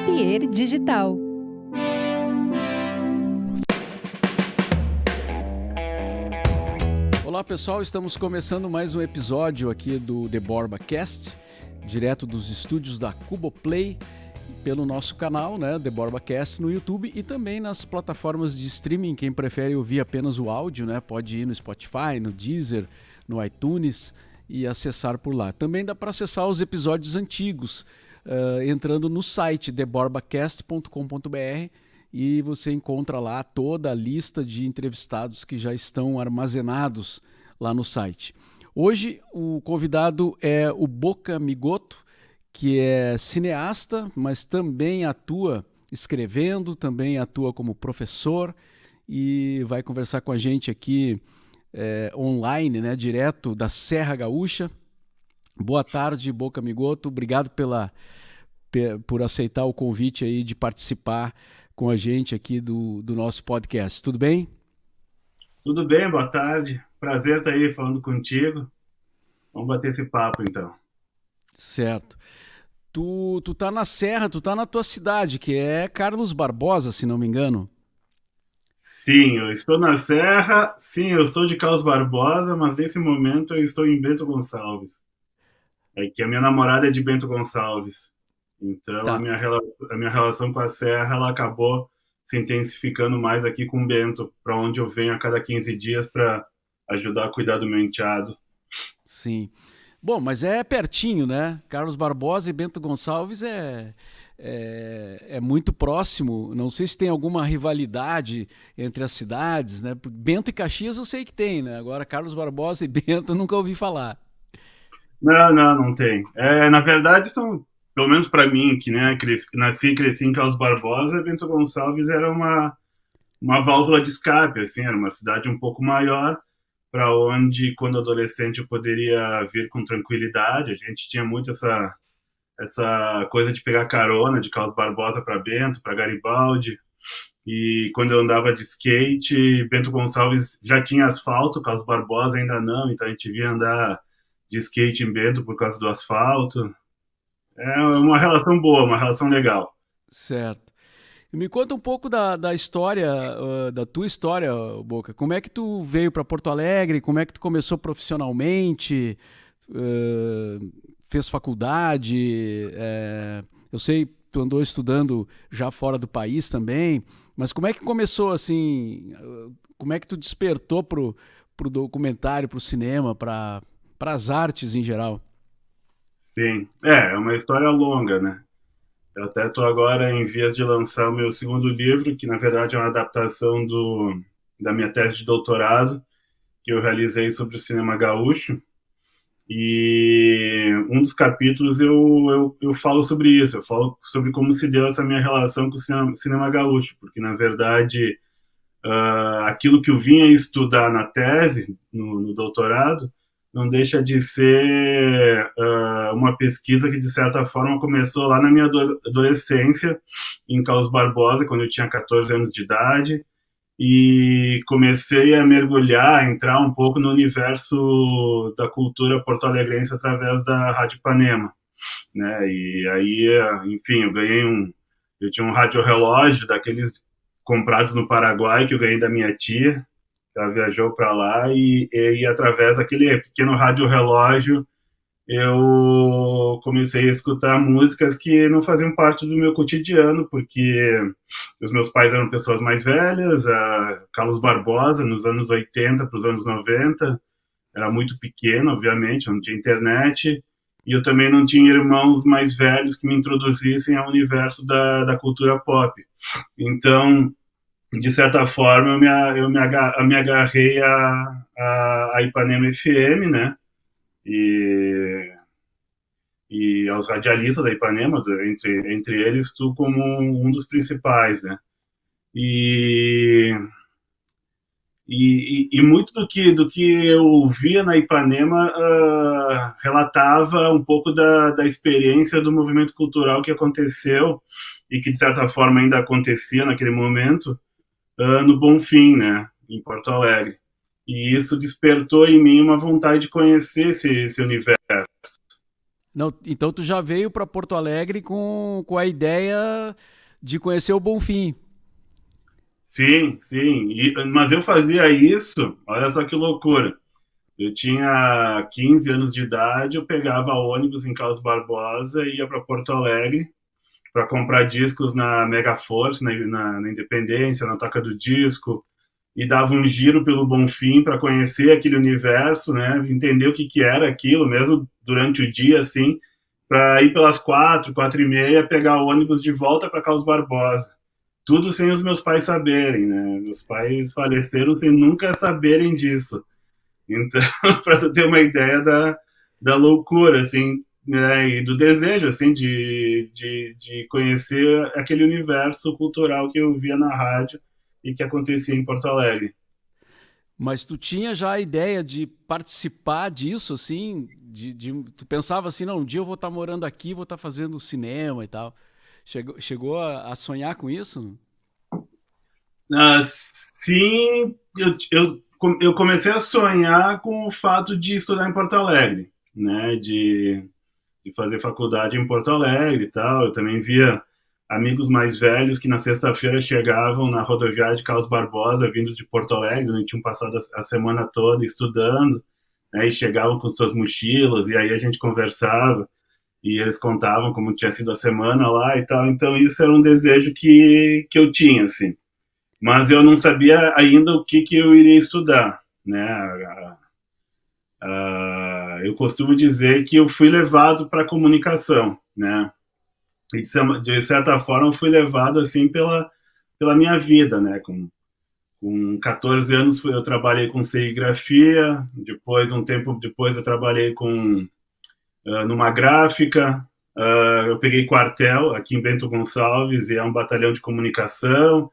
Pier Digital. Olá pessoal, estamos começando mais um episódio aqui do The Borba Cast, direto dos estúdios da Cuboplay, pelo nosso canal, né, The Borba Cast no YouTube e também nas plataformas de streaming. Quem prefere ouvir apenas o áudio, né, pode ir no Spotify, no Deezer, no iTunes e acessar por lá. Também dá para acessar os episódios antigos, entrando no site theborbacast.com.br, e você encontra lá toda a lista de entrevistados que já estão armazenados lá no site. Hoje o convidado é o Boca Migotto, que é cineasta, mas também atua escrevendo, também atua como professor e vai conversar com a gente aqui online, né, direto da Serra Gaúcha. Boa tarde, Boca Migotto. Obrigado por aceitar o convite aí de participar com a gente aqui do nosso podcast. Tudo bem? Tudo bem, boa tarde. Prazer estar aí falando contigo. Vamos bater esse papo, então. Certo. Tu tá na Serra, tu tá na tua cidade, que é Carlos Barbosa, se não me engano. Sim, eu estou na Serra. Sim, eu sou de Carlos Barbosa, mas nesse momento eu estou em Bento Gonçalves. É que a minha namorada é de Bento Gonçalves. Então Tá. a minha relação com a Serra ela acabou se intensificando mais aqui com Bento, para onde eu venho a cada 15 dias para ajudar a cuidar do meu enteado. Sim. Bom, mas é pertinho, né? Carlos Barbosa e Bento Gonçalves é muito próximo. Não sei se tem alguma rivalidade entre as cidades, né? Bento e Caxias eu sei que tem, né? Agora Carlos Barbosa e Bento eu nunca ouvi falar. Não tem. Na verdade, pelo menos para mim, que né, nasci e cresci em Carlos Barbosa, Bento Gonçalves era uma válvula de escape, assim, era uma cidade um pouco maior, para onde, quando adolescente, eu poderia vir com tranquilidade. A gente tinha muito essa coisa de pegar carona de Carlos Barbosa para Bento, para Garibaldi. E quando eu andava de skate, Bento Gonçalves já tinha asfalto, Carlos Barbosa ainda não, então a gente via andar de skate em Bento por causa do asfalto. É uma relação boa, uma relação legal. Certo. E me conta um pouco da história, da tua história, Boca. Como é que tu veio para Porto Alegre? Como é que tu começou profissionalmente? Fez faculdade? Eu sei que tu andou estudando já fora do país também, mas como é que começou assim? Como é que tu despertou pro documentário, pro cinema, para as artes em geral? Sim, é uma história longa, né? Eu até estou agora em vias de lançar o meu segundo livro, que na verdade é uma adaptação da minha tese de doutorado, que eu realizei sobre o cinema gaúcho. E um dos capítulos eu falo sobre isso, eu falo sobre como se deu essa minha relação com o cinema gaúcho, porque na verdade aquilo que eu vinha estudar na tese, no doutorado, não deixa de ser uma pesquisa que, de certa forma, começou lá na minha adolescência, em Carlos Barbosa, quando eu tinha 14 anos de idade, e comecei a mergulhar, a entrar um pouco no universo da cultura porto-alegrense através da Rádio Ipanema, né? E aí, enfim, eu tinha um rádio-relógio daqueles comprados no Paraguai que eu ganhei da minha tia. Ela viajou para lá e através daquele pequeno rádio-relógio eu comecei a escutar músicas que não faziam parte do meu cotidiano, porque os meus pais eram pessoas mais velhas, Carlos Barbosa, nos anos 80 para os anos 90, era muito pequeno, obviamente, não tinha internet, e eu também não tinha irmãos mais velhos que me introduzissem ao universo da cultura pop. Então, de certa forma, me agarrei a Ipanema FM, né? E aos radialistas da Ipanema, entre eles, tu como um dos principais, né? E, e muito do que eu via na Ipanema relatava um pouco da experiência do movimento cultural que aconteceu e que, de certa forma, ainda acontecia naquele momento, no Bonfim, né, em Porto Alegre. E isso despertou em mim uma vontade de conhecer esse universo. Não, então tu já veio para Porto Alegre com a ideia de conhecer o Bonfim. Sim, sim. Mas eu fazia isso, olha só que loucura. Eu tinha 15 anos de idade, eu pegava ônibus em Carlos Barbosa e ia para Porto Alegre para comprar discos na Mega Force, na Independência, na Toca do Disco, e dava um giro pelo Bonfim para conhecer aquele universo, né? Entender o que, que era aquilo, mesmo durante o dia, assim, para ir pelas 4, 4h30, pegar o ônibus de volta para Carlos Barbosa. Tudo sem os meus pais saberem, né? Meus pais faleceram sem nunca saberem disso. Então, para tu ter uma ideia da loucura, assim, né, e do desejo, assim, de conhecer aquele universo cultural que eu via na rádio e que acontecia em Porto Alegre. Mas tu tinha já a ideia de participar disso, assim? Tu pensava assim, não, um dia eu vou estar morando aqui, vou estar fazendo cinema e tal. Chegou a sonhar com isso? Sim, eu comecei a sonhar com o fato de estudar em Porto Alegre, né, de fazer faculdade em Porto Alegre e tal. Eu também via amigos mais velhos que na sexta-feira chegavam na rodoviária de Carlos Barbosa, vindos de Porto Alegre, onde tinham passado a semana toda estudando, né, e chegavam com suas mochilas, e aí a gente conversava, e eles contavam como tinha sido a semana lá e tal. Então isso era um desejo que eu tinha, assim. Mas eu não sabia ainda o que, que eu iria estudar, né? Eu costumo dizer que eu fui levado para a comunicação, né? E de certa forma eu fui levado assim pela minha vida, né? Com 14 anos eu trabalhei com serigrafia, depois um tempo depois eu trabalhei numa gráfica, eu peguei quartel aqui em Bento Gonçalves e é um batalhão de comunicação.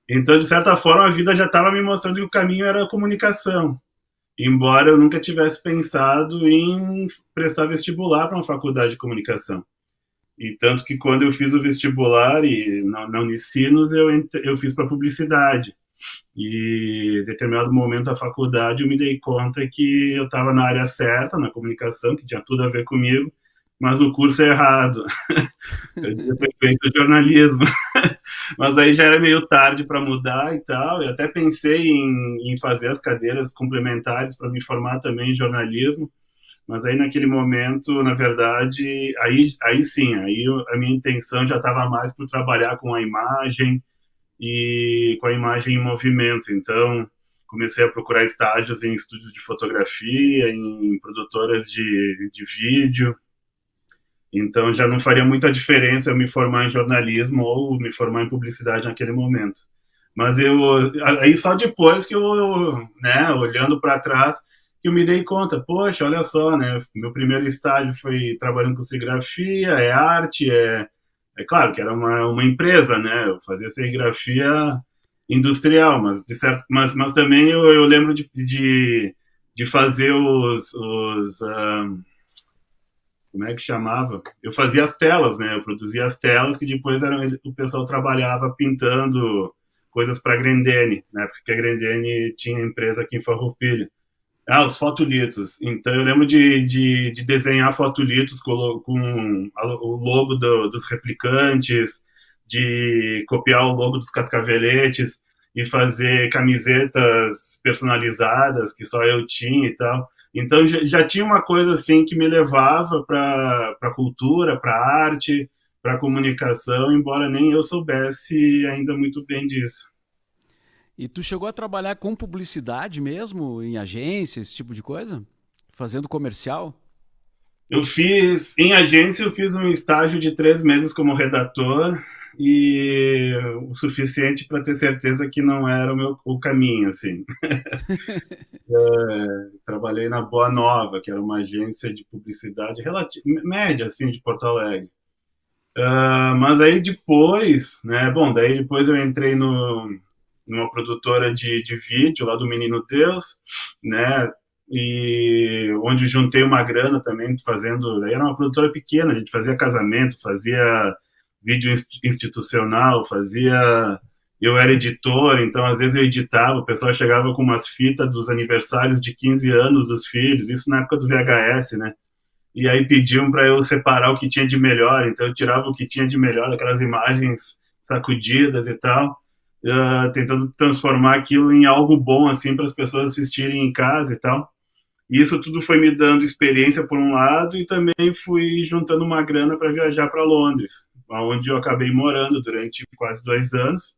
Então, de certa forma, a vida já estava me mostrando que o caminho era a comunicação, embora eu nunca tivesse pensado em prestar vestibular para uma faculdade de comunicação. E tanto que quando eu fiz o vestibular e na Unicinos, eu fiz para publicidade. E em determinado momento da faculdade eu me dei conta que eu estava na área certa, na comunicação, que tinha tudo a ver comigo, mas o curso é errado. Eu devia ter feito jornalismo. Mas aí já era meio tarde para mudar e tal. Eu até pensei em fazer as cadeiras complementares para me formar também em jornalismo. Mas aí naquele momento, na verdade, aí sim, a minha intenção já estava mais para trabalhar com a imagem e com a imagem em movimento. Então, comecei a procurar estágios em estúdios de fotografia, em produtoras de vídeo. Então, já não faria muita diferença eu me formar em jornalismo ou me formar em publicidade naquele momento. Mas aí só depois que eu, né, olhando para trás, que eu me dei conta, poxa, olha só, né, meu primeiro estágio foi trabalhando com serigrafia, é arte, é claro que era uma empresa, né, eu fazia serigrafia industrial, mas também eu lembro de fazer como é que chamava? Eu fazia as telas, né? Eu produzia as telas que depois o pessoal trabalhava pintando coisas para a Grendene, né? Porque a Grendene tinha empresa aqui em Farroupilha. Os fotolitos. Então eu lembro de desenhar fotolitos com o logo dos replicantes, de copiar o logo dos cascaveletes e fazer camisetas personalizadas que só eu tinha e tal. Então já tinha uma coisa assim que me levava para a cultura, para a arte, para a comunicação, embora nem eu soubesse ainda muito bem disso. E tu chegou a trabalhar com publicidade mesmo, em agência, esse tipo de coisa? Fazendo comercial? Em agência, eu fiz um estágio de 3 meses como redator e o suficiente para ter certeza que não era o caminho, assim. Trabalhei na Boa Nova, que era uma agência de publicidade média, assim, de Porto Alegre. Mas aí depois, né, bom, daí depois eu entrei numa produtora de vídeo lá do Menino Deus, né, e onde juntei uma grana também fazendo, daí era uma produtora pequena, a gente fazia casamento, fazia vídeo institucional, eu era editor, então às vezes eu editava, o pessoal chegava com umas fitas dos aniversários de 15 anos dos filhos, isso na época do VHS, né? e aí pediam para eu separar o que tinha de melhor, então eu tirava o que tinha de melhor, aquelas imagens sacudidas e tal, tentando transformar aquilo em algo bom, assim, para as pessoas assistirem em casa e tal. E isso tudo foi me dando experiência por um lado e também fui juntando uma grana para viajar para Londres, onde eu acabei morando durante quase 2 anos.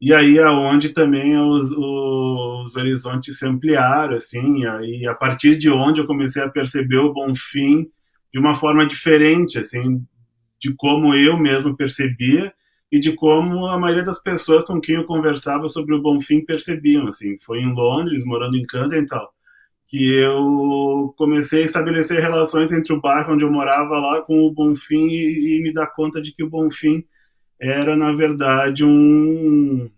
E aí aonde também os horizontes se ampliaram, assim, e aí a partir de onde eu comecei a perceber o Bonfim de uma forma diferente, assim, de como eu mesmo percebia e de como a maioria das pessoas com quem eu conversava sobre o Bonfim percebiam, assim. Foi em Londres, morando em Camden e tal, que eu comecei a estabelecer relações entre o bairro onde eu morava lá com o Bonfim e me dar conta de que o Bonfim era, na verdade, o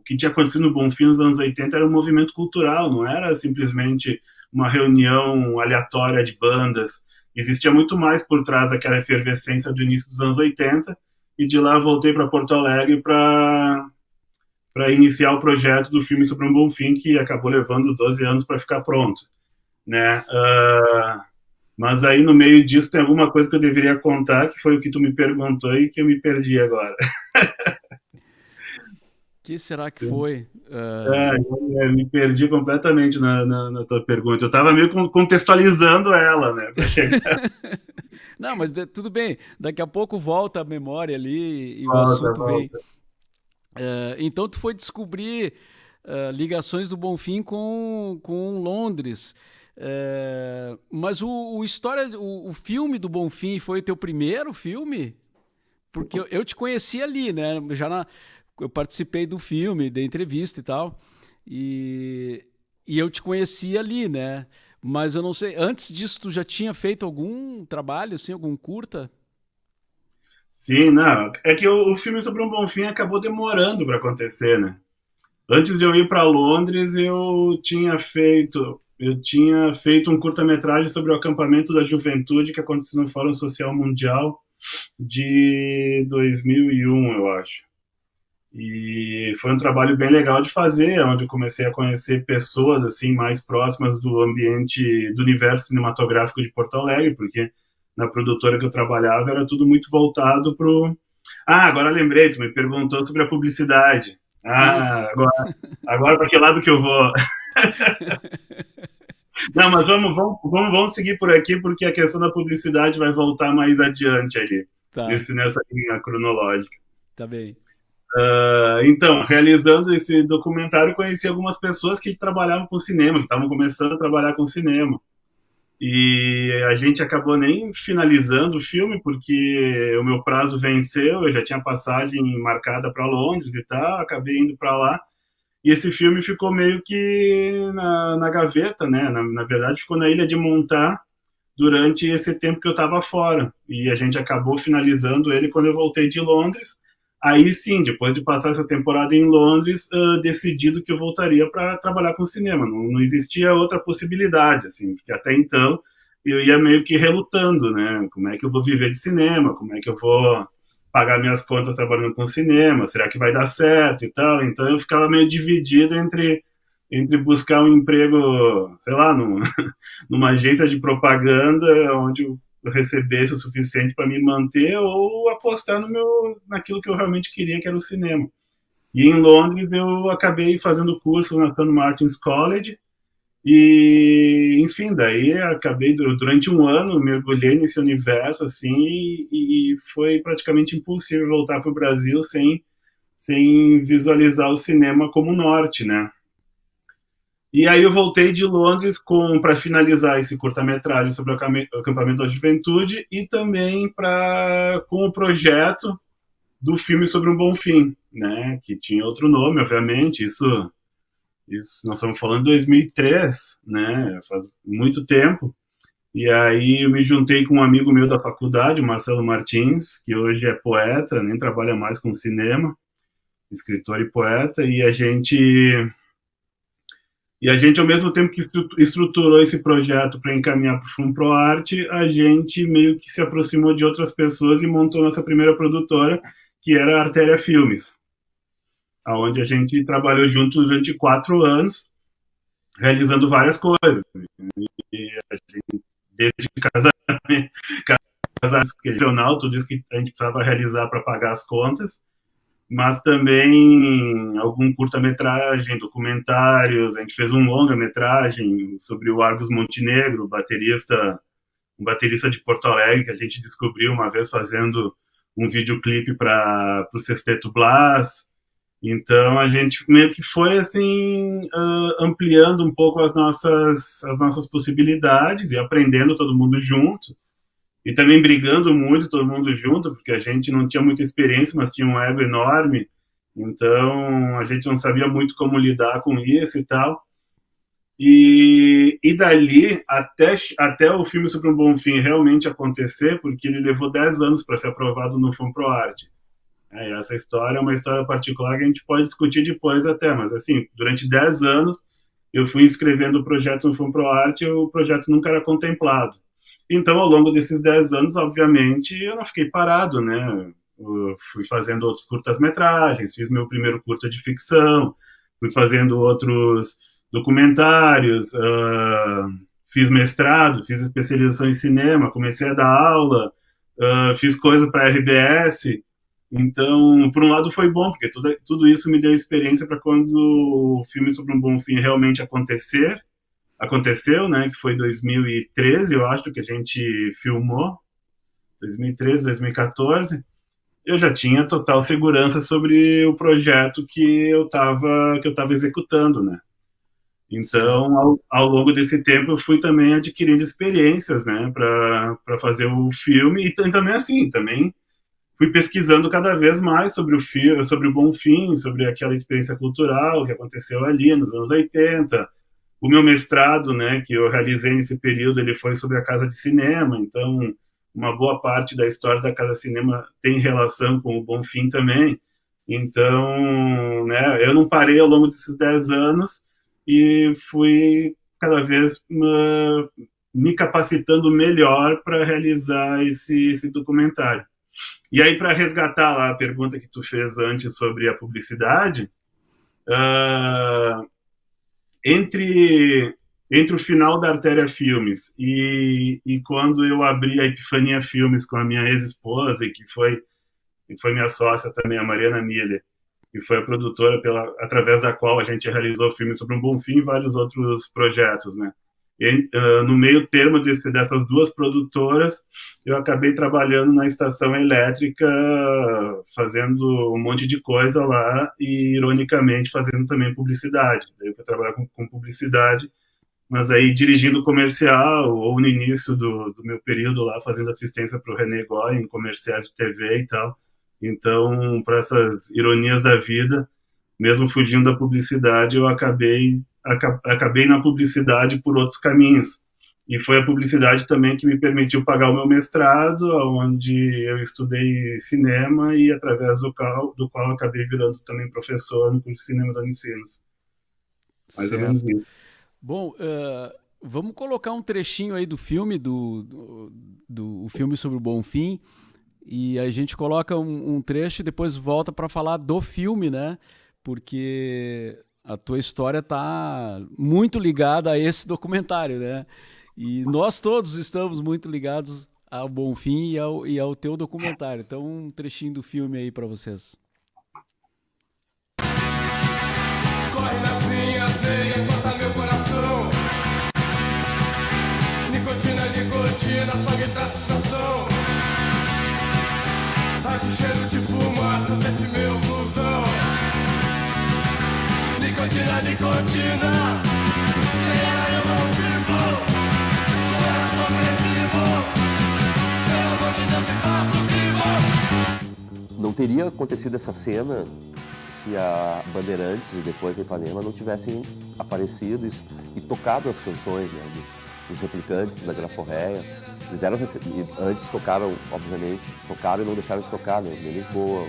que tinha acontecido no Bonfim nos anos 80 era um movimento cultural, não era simplesmente uma reunião aleatória de bandas. Existia muito mais por trás daquela efervescência do início dos anos 80, e de lá voltei para Porto Alegre para iniciar o projeto do filme sobre um Bonfim, que acabou levando 12 anos para ficar pronto, né? Mas aí no meio disso tem alguma coisa que eu deveria contar, que foi o que tu me perguntou e que eu me perdi agora. Que será que foi? Eu me perdi completamente na tua pergunta. Eu estava meio contextualizando ela, né? Pra chegar. Não, mas tudo bem. Daqui a pouco volta a memória ali e o Volta, assunto vem. volta. Então tu foi descobrir ligações do Bonfim com Londres. Mas o filme do Bonfim foi o teu primeiro filme? Porque eu te conheci ali, né? Eu participei do filme, da entrevista e tal. E, e eu te conheci ali, né? Mas eu não sei, antes disso tu já tinha feito algum trabalho, assim, algum curta? Sim, não. É que o filme sobre um Bonfim acabou demorando para acontecer, né? Antes de eu ir para Londres, eu tinha feito um curta-metragem sobre o acampamento da juventude que aconteceu no Fórum Social Mundial de 2001, eu acho. E foi um trabalho bem legal de fazer, onde eu comecei a conhecer pessoas assim mais próximas do ambiente, do universo cinematográfico de Porto Alegre, porque na produtora que eu trabalhava era tudo muito voltado pro. Ah, agora lembrei, tu me perguntou sobre a publicidade. Ah, Isso. agora para que lado que eu vou? Não, mas vamos seguir por aqui, porque a questão da publicidade vai voltar mais adiante ali, Tá, nessa linha cronológica. tá bem. Então, realizando esse documentário, conheci algumas pessoas que trabalhavam com cinema, que estavam começando a trabalhar com cinema. E a gente acabou nem finalizando o filme, porque o meu prazo venceu, eu já tinha passagem marcada para Londres e tal, acabei indo para lá. E esse filme ficou meio que na gaveta, né? Na verdade, ficou na ilha de montar durante esse tempo que eu estava fora. E a gente acabou finalizando ele quando eu voltei de Londres. Aí sim, depois de passar essa temporada em Londres, decidido que eu voltaria para trabalhar com cinema. Não existia outra possibilidade, assim, porque até então eu ia meio que relutando, né? Como é que eu vou viver de cinema? Como é que eu vou pagar minhas contas trabalhando com cinema? Será que vai dar certo e tal? Então eu ficava meio dividido entre buscar um emprego, sei lá, numa agência de propaganda onde eu recebesse o suficiente para me manter ou apostar naquilo que eu realmente queria, que era o cinema. E em Londres eu acabei fazendo curso na St. Martin's College e, enfim, daí acabei durante um ano mergulhei nesse universo assim e foi praticamente impossível voltar para o Brasil sem visualizar o cinema como norte, né? E aí eu voltei de Londres para finalizar esse curta-metragem sobre o acampamento da juventude e também com o projeto do filme sobre um bom fim, né? Que tinha outro nome, obviamente. Isso nós estamos falando de 2003, né? Faz muito tempo. E aí eu me juntei com um amigo meu da faculdade, Marcelo Martins, que hoje é poeta, nem trabalha mais com cinema, escritor e poeta, e a gente, ao mesmo tempo que estruturou esse projeto para encaminhar para o Fundo ProArte, a gente meio que se aproximou de outras pessoas e montou nossa primeira produtora, que era a Artéria Filmes, onde a gente trabalhou junto durante 4 anos, realizando várias coisas. E a gente desde casamento, tudo isso que a gente precisava realizar para pagar as contas, mas também algum curta-metragem, documentários. A gente fez um longa-metragem sobre o Argos Montenegro, um baterista de Porto Alegre, que a gente descobriu uma vez fazendo um videoclipe para o Sexteto Blas. Então a gente meio que foi assim ampliando um pouco as nossas possibilidades e aprendendo todo mundo junto. E também brigando muito todo mundo junto, porque a gente não tinha muita experiência, mas tinha um ego enorme. Então a gente não sabia muito como lidar com isso e tal. E dali, até o filme Sobre um Bom Fim realmente acontecer, porque ele levou 10 anos para ser aprovado no FUNPROARTE. Essa história é uma história particular que a gente pode discutir depois até, mas assim, durante 10 anos eu fui inscrevendo o projeto no FUNPROARTE e o projeto nunca era contemplado. Então, ao longo desses 10 anos, obviamente, eu não fiquei parado, né? Eu fui fazendo outros curtas-metragens, fiz meu primeiro curta de ficção, fui fazendo outros documentários, fiz mestrado, fiz especialização em cinema, comecei a dar aula, fiz coisa para a RBS. Então, por um lado foi bom, porque tudo isso me deu experiência para quando o filme Sobre um Bom Fim realmente aconteceu, né, que foi 2013, eu acho, que a gente filmou, 2013, 2014, eu já tinha total segurança sobre o projeto que eu estava executando, né. Então, ao longo desse tempo, eu fui também adquirindo experiências, né, para fazer o filme, e também assim, também fui pesquisando cada vez mais sobre o filme, sobre o Bom Fim, sobre aquela experiência cultural que aconteceu ali nos anos 80. O meu mestrado, né, que eu realizei nesse período, ele foi sobre a Casa de Cinema, então uma boa parte da história da Casa de Cinema tem relação com o Bom Fim também. Então, né, eu não parei ao longo desses 10 anos e fui cada vez me capacitando melhor para realizar esse documentário. E aí, para resgatar lá a pergunta que tu fez antes sobre a publicidade, entre o final da Artéria Filmes e quando eu abri a Epifania Filmes com a minha ex-esposa, e que foi minha sócia também, a Mariana Miller, que foi a produtora através da qual a gente realizou filmes Sobre um Bom Fim e vários outros projetos, né? E, no meio termo dessas duas produtoras, eu acabei trabalhando na estação elétrica, fazendo um monte de coisa lá e, ironicamente, fazendo também publicidade. Daí eu fui trabalhar com publicidade, mas aí dirigindo comercial, ou no início do meu período lá, fazendo assistência para o René Goy em comerciais de TV e tal. Então, para essas ironias da vida, mesmo fugindo da publicidade, eu acabei na publicidade por outros caminhos. E foi a publicidade também que me permitiu pagar o meu mestrado, onde eu estudei cinema e através do qual eu acabei virando também professor no curso de cinema da Unicinos. Mais ou menos isso. Bom, vamos colocar um trechinho aí do filme, do filme Sobre o Bom Fim, e a gente coloca um trecho e depois volta para falar do filme, né? Porque a tua história está muito ligada a esse documentário, né? E nós todos estamos muito ligados ao Bom Fim e ao teu documentário. Então, um trechinho do filme aí para vocês. Corre nas minhas veias, bota meu coração. Nicotina, só me traz sensação. Tá com cheiro de fumaça desse meu blusão. Nicotina, sem ela eu não vivo. Com ela sobrevivo. Pelo amor de Deus, me faço vivo. Não teria acontecido essa cena se a Bandeirantes e depois a Ipanema não tivessem aparecido e tocado as canções, né, dos Replicantes, da Graforreia. Eles antes tocaram, obviamente, e não deixaram de tocar, né? Em Lisboa,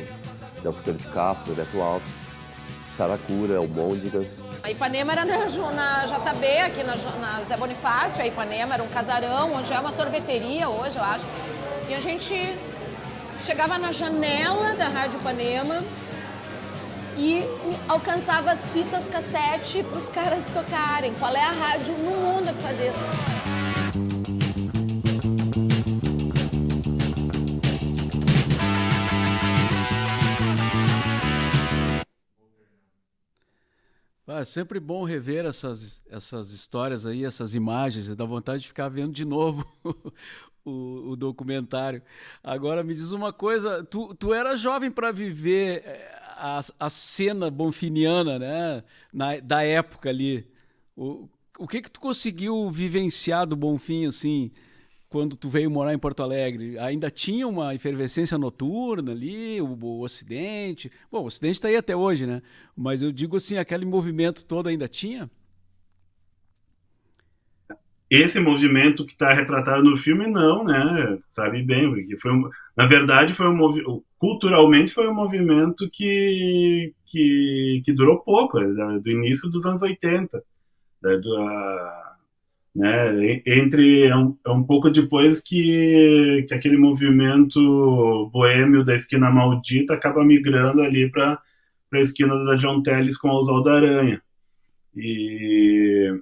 Delcio Coelho de Castro, Bebeto Alto, Saracura, Almôndegas. A Ipanema era na JB, aqui na Zé Bonifácio. A Ipanema era um casarão, onde é uma sorveteria hoje, eu acho. E a gente chegava na janela da Rádio Ipanema e alcançava as fitas cassete para os caras tocarem. Qual é a rádio no mundo que faz isso? É sempre bom rever essas histórias aí, essas imagens. Dá vontade de ficar vendo de novo o documentário. Agora me diz uma coisa, tu era jovem para viver a cena bonfiniana, né? Da época ali. O que tu conseguiu vivenciar do Bonfim, assim, quando tu veio morar em Porto Alegre? Ainda tinha uma efervescência noturna ali, o Ocidente? Bom, o Ocidente está aí até hoje, né? Mas eu digo assim, aquele movimento todo ainda tinha? Esse movimento que está retratado no filme, não, né? Sabe bem, porque na verdade, foi um movimento, culturalmente foi um movimento que durou pouco, do início dos anos 80, né? É um pouco depois que aquele movimento boêmio da Esquina Maldita acaba migrando ali para a esquina da John Teles com Oswaldo Aranha. E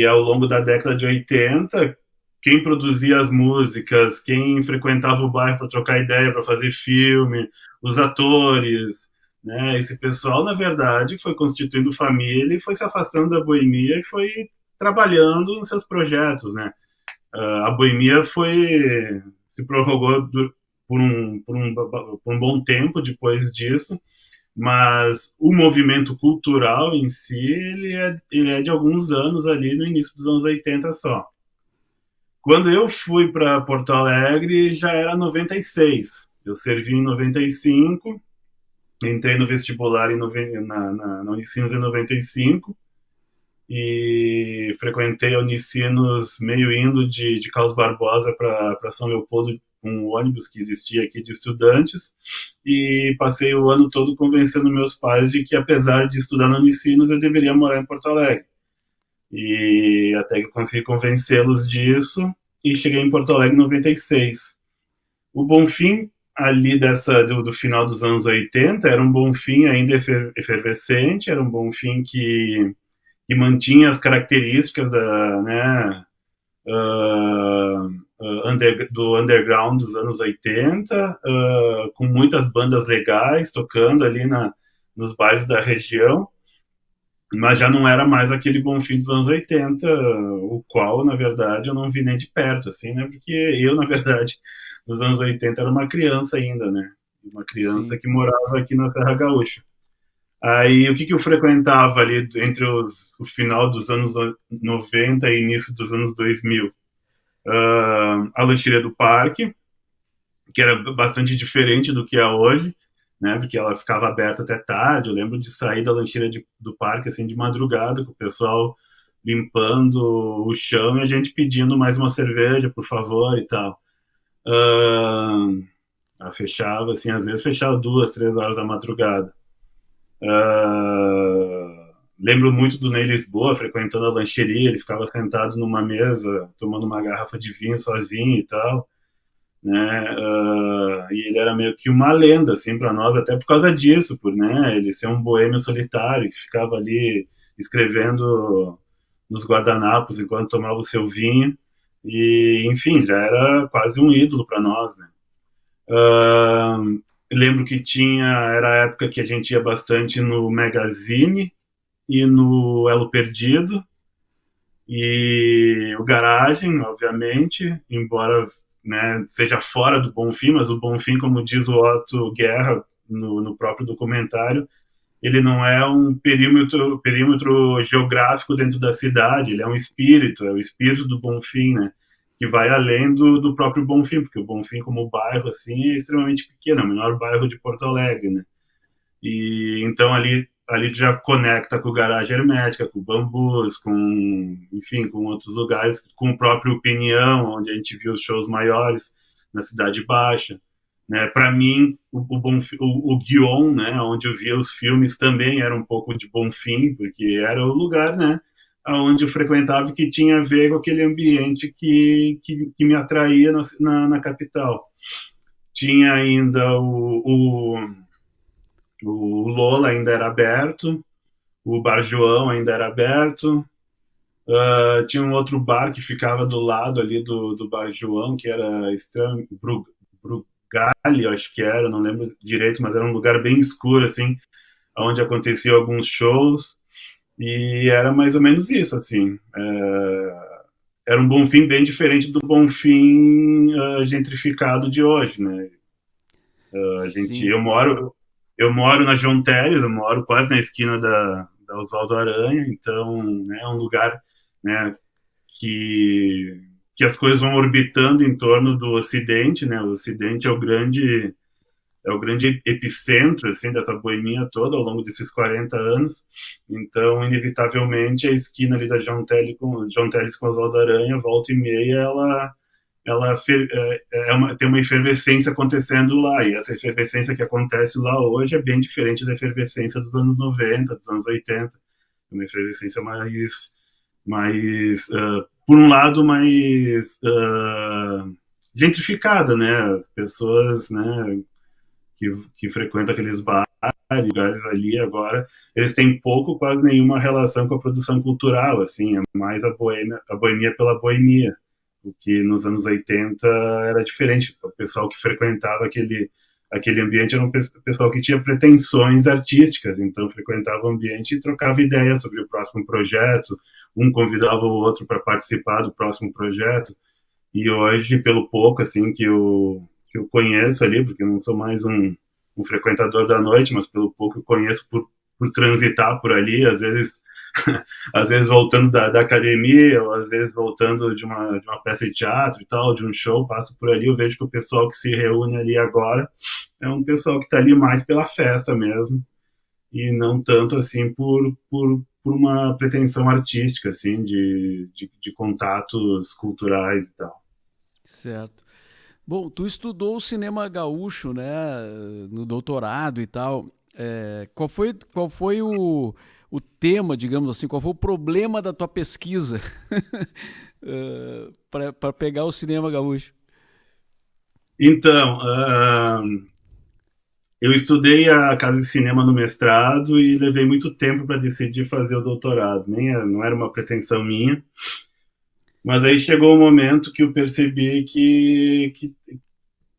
ao longo da década de 80, quem produzia as músicas, quem frequentava o bairro para trocar ideia, para fazer filme, os atores, né? Esse pessoal, na verdade, foi constituindo família e foi se afastando da boemia e foi trabalhando nos seus projetos, né? A boemia se prorrogou por um bom tempo depois disso, mas o movimento cultural em si, ele é de alguns anos ali no início dos anos 80 só. Quando eu fui para Porto Alegre, já era 96. Eu servi em 95, entrei no vestibular na Unicinos em 95 e frequentei a Unicinos meio indo de Carlos Barbosa para São Leopoldo, um ônibus que existia aqui de estudantes, e passei o ano todo convencendo meus pais de que, apesar de estudar na Unicinos, eu deveria morar em Porto Alegre. E até que eu consegui convencê-los disso, e cheguei em Porto Alegre em 96. O Bonfim, ali do final dos anos 80, era um Bonfim ainda efervescente, era um Bonfim que mantinha as características né, do underground dos anos 80, com muitas bandas legais tocando ali nos bares da região, mas já não era mais aquele Bonfim dos anos 80, o qual, na verdade, eu não vi nem de perto, assim, né? Porque eu, na verdade, nos anos 80 era uma criança ainda, né? Uma criança Sim. que morava aqui na Serra Gaúcha. Aí, o que eu frequentava ali entre o final dos anos 90 e início dos anos 2000? A Lancheria do Parque, que era bastante diferente do que é hoje, né? Porque ela ficava aberta até tarde. Eu lembro de sair da lancheira do parque assim de madrugada, com o pessoal limpando o chão e a gente pedindo mais uma cerveja, por favor, e tal. Ela fechava, assim, às vezes fechava 2, 3 horas da madrugada. Lembro muito do Ney Lisboa frequentando a lancheria. Ele ficava sentado numa mesa tomando uma garrafa de vinho sozinho e tal, né? E ele era meio que uma lenda assim para nós, até por causa disso, por, né, ele ser um boêmio solitário que ficava ali escrevendo nos guardanapos enquanto tomava o seu vinho, e enfim, já era quase um ídolo para nós, né? Lembro que era a época que a gente ia bastante no Magazine e no Elo Perdido, e o Garagem, obviamente, embora, né, seja fora do Bonfim, mas o Bonfim, como diz o Otto Guerra no próprio documentário, ele não é um perímetro geográfico dentro da cidade, ele é um espírito, é o espírito do Bonfim, né, que vai além do próprio Bonfim, porque o Bonfim como bairro assim é extremamente pequeno, é o menor bairro de Porto Alegre, né? E então ali já conecta com o Garagem Hermética, com o Bambus, enfim, com outros lugares, com o próprio Opinião, onde a gente viu os shows maiores na Cidade Baixa, né? Para mim, o Guion, né, onde eu via os filmes, também era um pouco de Bonfim, porque era o lugar, né, onde eu frequentava, que tinha a ver com aquele ambiente que me atraía na capital. Tinha ainda o Lola ainda era aberto, o Bar João ainda era aberto. Tinha um outro bar que ficava do lado ali do Bar João, que era estranho, Brugali, acho que era, não lembro direito, mas era um lugar bem escuro, assim, onde aconteciam alguns shows. E era mais ou menos isso, assim. Era um Bonfim bem diferente do Bonfim gentrificado de hoje, né? Sim. Eu moro na João Teles, eu moro quase na esquina da Oswaldo Aranha, então, né, é um lugar, né, que, que as coisas vão orbitando em torno do Ocidente, né? O Ocidente é o grande epicentro assim dessa boemia toda ao longo desses 40 anos. Então, inevitavelmente, a esquina ali da João Teles com Oswaldo Aranha, volta e meia, tem uma efervescência acontecendo lá, e essa efervescência que acontece lá hoje é bem diferente da efervescência dos anos 90, dos anos 80, uma efervescência por um lado, mais gentrificada, né? As pessoas, né, que frequentam aqueles bares, lugares ali agora, eles têm pouco, quase nenhuma relação com a produção cultural, assim, é mais a boemia pela boemia, o que nos anos 80 era diferente. O pessoal que frequentava aquele ambiente era um pessoal que tinha pretensões artísticas, então frequentava o ambiente e trocava ideias sobre o próximo projeto, um convidava o outro para participar do próximo projeto. E hoje, pelo pouco assim que eu conheço ali, porque eu não sou mais um frequentador da noite, mas pelo pouco eu conheço por transitar por ali, às vezes às vezes voltando da academia, ou às vezes voltando de uma peça de teatro e tal, de um show, passo por ali, eu vejo que o pessoal que se reúne ali agora é um pessoal que está ali mais pela festa mesmo, e não tanto assim por uma pretensão artística, assim, de contatos culturais e tal. Certo. Bom, tu estudou o cinema gaúcho, né, no doutorado e tal. Qual foi o tema, digamos assim, qual foi o problema da tua pesquisa para pegar o cinema gaúcho? Então, eu estudei a Casa de Cinema no mestrado e levei muito tempo para decidir fazer o doutorado. Não era uma pretensão minha, mas aí chegou um momento que eu percebi que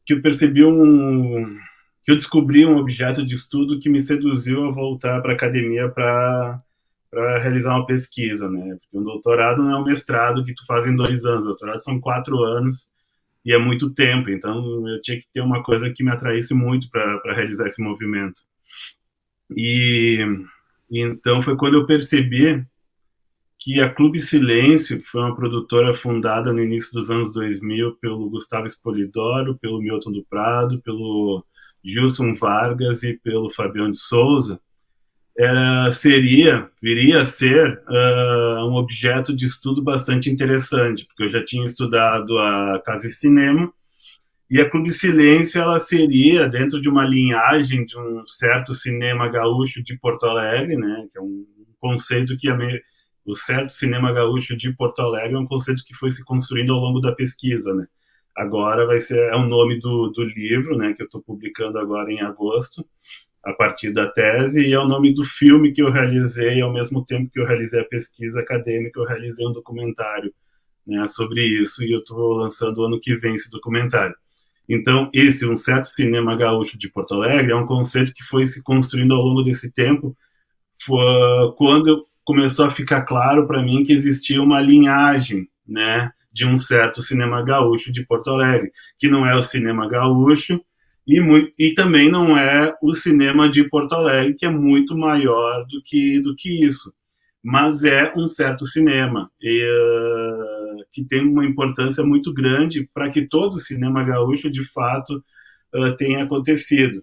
eu percebi que eu descobri um objeto de estudo que me seduziu a voltar para a academia para realizar uma pesquisa, né? Porque um doutorado não é um mestrado que tu faz em 2 anos, o doutorado são 4 anos e é muito tempo, então eu tinha que ter uma coisa que me atraísse muito para realizar esse movimento. E, e então foi quando eu percebi que a Clube Silêncio, que foi uma produtora fundada no início dos anos 2000 pelo Gustavo Spolidoro, pelo Milton do Prado, pelo Gilson Vargas e pelo Fabião de Souza, viria a ser um objeto de estudo bastante interessante, porque eu já tinha estudado a Casa e Cinema, e a Clube Silêncio ela seria dentro de uma linhagem de um certo cinema gaúcho de Porto Alegre, né, que é um conceito que o certo cinema gaúcho de Porto Alegre é um conceito que foi se construindo ao longo da pesquisa, né. Agora é o nome do livro, né, que eu estou publicando agora em agosto, a partir da tese, e é o nome do filme que eu realizei, ao mesmo tempo que eu realizei a pesquisa acadêmica, eu realizei um documentário, né, sobre isso, e eu estou lançando ano que vem esse documentário. Então, um certo cinema gaúcho de Porto Alegre é um conceito que foi se construindo ao longo desse tempo, quando começou a ficar claro para mim que existia uma linhagem, né, de um certo cinema gaúcho de Porto Alegre, que não é o cinema gaúcho e também não é o cinema de Porto Alegre, que é muito maior do que isso, mas é um certo cinema que tem uma importância muito grande para que todo o cinema gaúcho, de fato, tenha acontecido.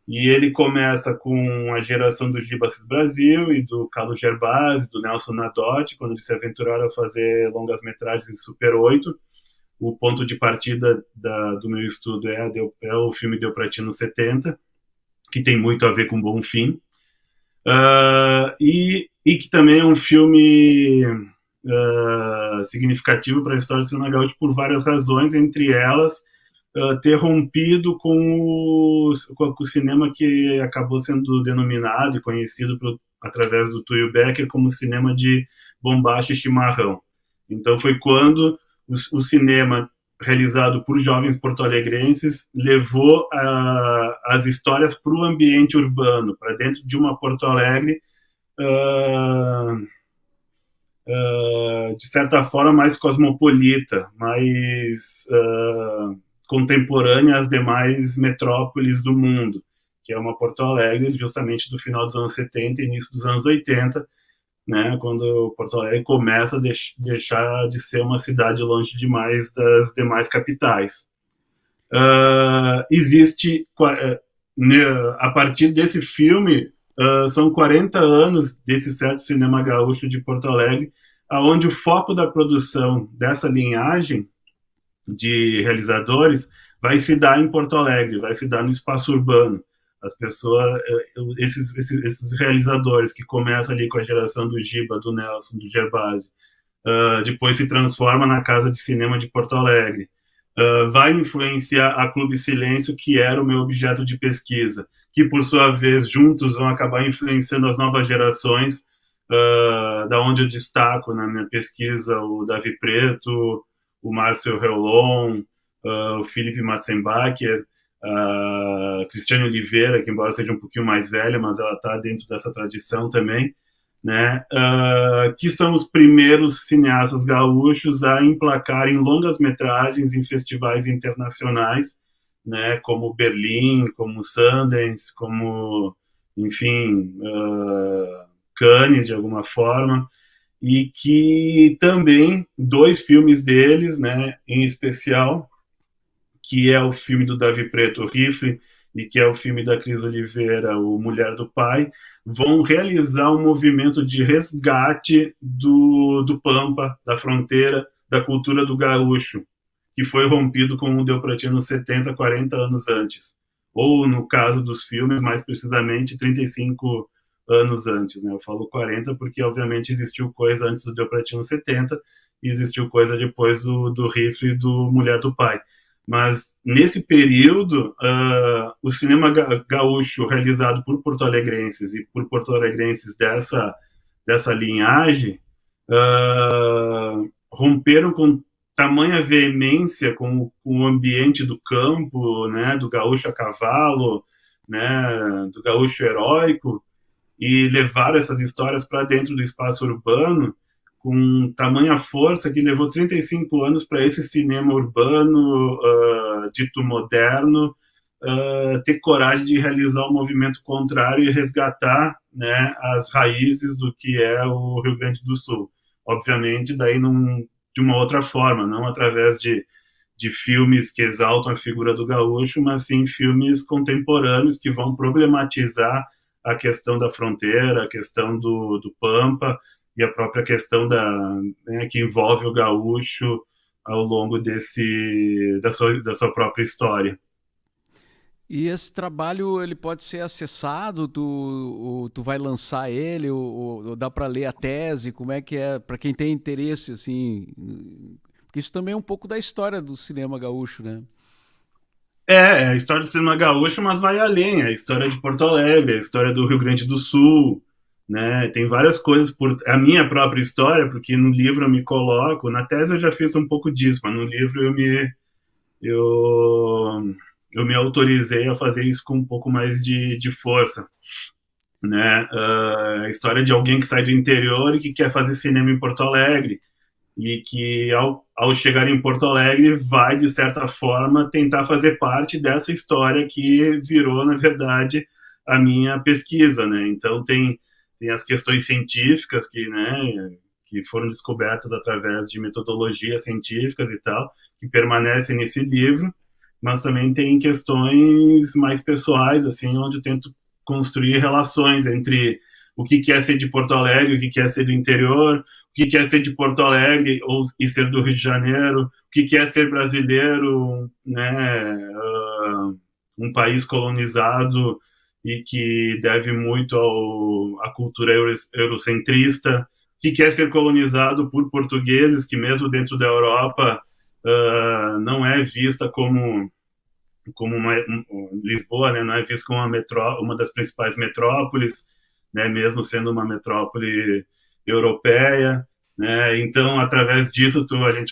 E ele começa com a geração do Giba Assis Brasil e do Carlos Gervásio, do Nelson Nadotti, quando eles se aventuraram a fazer longas-metragens de Super 8. O ponto de partida do meu estudo é o filme Deu Pra Ti no 70, que tem muito a ver com Bonfim. E que também é um filme significativo para a história do cinema gaúcho por várias razões, entre elas ter rompido com o cinema que acabou sendo denominado e conhecido através do Túlio Becker como cinema de bombacha e chimarrão. Então foi quando o cinema realizado por jovens porto-alegrenses levou as histórias para o ambiente urbano, para dentro de uma Porto Alegre uh, de certa forma, mais cosmopolita, mais contemporânea às demais metrópoles do mundo, que é uma Porto Alegre justamente do final dos anos 70 e início dos anos 80, né, quando Porto Alegre começa a deixar de ser uma cidade longe demais das demais capitais. Existe, a partir desse filme, são 40 anos desse certo cinema gaúcho de Porto Alegre, onde o foco da produção dessa linhagem de realizadores vai se dar em Porto Alegre, vai se dar no espaço urbano. As pessoas, esses realizadores que começam ali com a geração do Giba, do Nelson, do Gervásio, depois se transforma na Casa de Cinema de Porto Alegre, vai influenciar a Clube Silêncio, que era o meu objeto de pesquisa, que por sua vez juntos vão acabar influenciando as novas gerações, da onde eu destaco na minha pesquisa o Davi Preto, o Márcio Reolon, o Felipe Matzenbacher, a Cristiane Oliveira, que embora seja um pouquinho mais velha, mas ela está dentro dessa tradição também, né? Que são os primeiros cineastas gaúchos a emplacarem longas metragens em festivais internacionais, né? Como Berlim, como Sundance, como, enfim, Cannes, de alguma forma, e que também dois filmes deles, né, em especial, que é o filme do Davi Preto, o Rifle, e que é o filme da Cris Oliveira, o Mulher do Pai, vão realizar um movimento de resgate do Pampa, da fronteira, da cultura do gaúcho, que foi rompido com o Deu Pra Ti nos 70, 40 anos antes. Ou, no caso dos filmes, mais precisamente, 35 anos antes, né? Eu falo 40 porque, obviamente, existiu coisa antes do Deu Pra Ti nos 70 e existiu coisa depois do Rifle e do Mulher do Pai. Mas, nesse período, o cinema gaúcho realizado por porto-alegrenses e por porto-alegrenses dessa linhagem romperam com tamanha veemência com o ambiente do campo, né, do gaúcho a cavalo, né, do gaúcho heróico, e levaram essas histórias para dentro do espaço urbano com tamanha força que levou 35 anos para esse cinema urbano, dito moderno, ter coragem de realizar o movimento contrário e resgatar, né, as raízes do que é o Rio Grande do Sul. Obviamente, daí de uma outra forma, não através de filmes que exaltam a figura do gaúcho, mas sim filmes contemporâneos que vão problematizar a questão da fronteira, a questão do Pampa e a própria questão né, que envolve o gaúcho ao longo da sua própria história. E esse trabalho ele pode ser acessado? Tu vai lançar ele ou dá para ler a tese? Como é que é para quem tem interesse assim? Porque isso também é um pouco da história do cinema gaúcho, né? É a história do cinema gaúcho, mas vai além. É a história de Porto Alegre, a história do Rio Grande do Sul, né? Tem várias coisas a minha própria história, porque no livro eu me coloco. Na tese eu já fiz um pouco disso, mas no livro eu me autorizei a fazer isso com um pouco mais de força, né? A história de alguém que sai do interior e que quer fazer cinema em Porto Alegre e que ao chegar em Porto Alegre vai, de certa forma, tentar fazer parte dessa história que virou, na verdade, a minha pesquisa, né? Então tem as questões científicas que foram descobertas através de metodologias científicas e tal, que permanecem nesse livro, mas também tem questões mais pessoais, assim, onde eu tento construir relações entre o que é ser de Porto Alegre, o que é ser do interior, o que é ser de Porto Alegre e ser do Rio de Janeiro, o que é ser brasileiro, né, um país colonizado e que deve muito à cultura eurocentrista, o que é ser colonizado por portugueses que mesmo dentro da Europa não é vista como Lisboa, né, não é vista como uma das principais metrópoles, né, mesmo sendo uma metrópole europeia, né? Então, através disso, a gente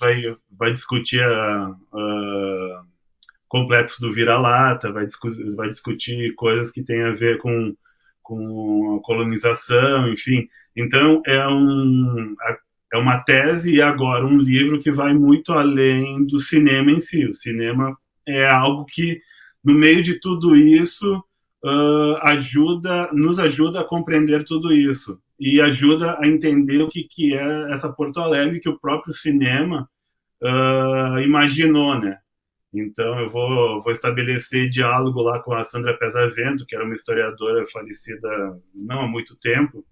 vai discutir complexo do vira-lata, vai discutir coisas que têm a ver com com a colonização, enfim. Então, é uma tese e agora um livro que vai muito além do cinema em si. O cinema é algo que, no meio de tudo isso, nos ajuda a compreender tudo isso e ajuda a entender o que é essa Porto Alegre que o próprio cinema imaginou, né? Então eu vou estabelecer diálogo lá com a Sandra Pesavento, que era uma historiadora falecida não há muito tempo,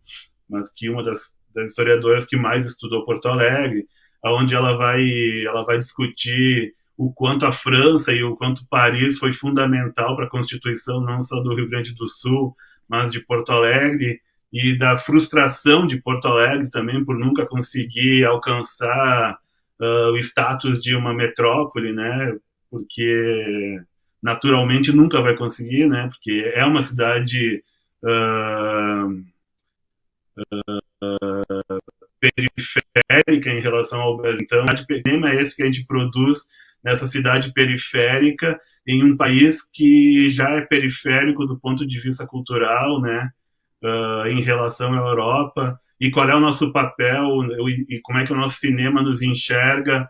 mas que uma das historiadoras que mais estudou Porto Alegre, onde ela vai discutir o quanto a França e o quanto Paris foi fundamental para a constituição não só do Rio Grande do Sul, mas de Porto Alegre, e da frustração de Porto Alegre também por nunca conseguir alcançar o status de uma metrópole, né? Porque naturalmente nunca vai conseguir, né? Porque é uma cidade periférica em relação ao Brasil. Então, o tema é esse que a gente produz nessa cidade periférica em um país que já é periférico do ponto de vista cultural, né? Em relação à Europa, e qual é o nosso papel e como é que o nosso cinema nos enxerga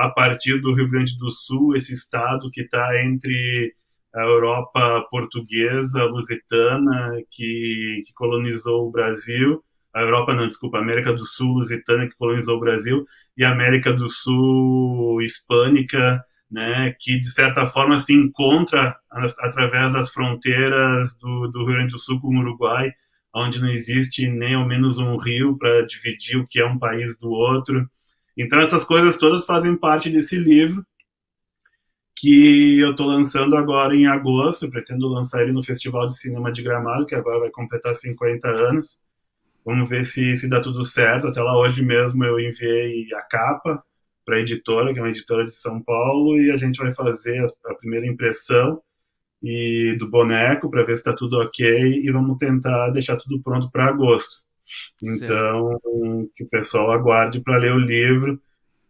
a partir do Rio Grande do Sul, esse estado que está entre a Europa portuguesa, lusitana, que colonizou o Brasil, a Europa não, desculpa, a América do Sul lusitana que colonizou o Brasil, e a América do Sul hispânica, né, que de certa forma se encontra através das fronteiras do Rio Grande do Sul com o Uruguai, onde não existe nem ao menos um rio para dividir o que é um país do outro. Então essas coisas todas fazem parte desse livro que eu estou lançando agora em agosto. Eu pretendo lançar ele no Festival de Cinema de Gramado, que agora vai completar 50 anos. Vamos ver se dá tudo certo. Até lá hoje mesmo eu enviei a capa para a editora, que é uma editora de São Paulo, e a gente vai fazer a primeira impressão e do boneco para ver se está tudo ok, e vamos tentar deixar tudo pronto para agosto. Então, que o pessoal aguarde para ler o livro,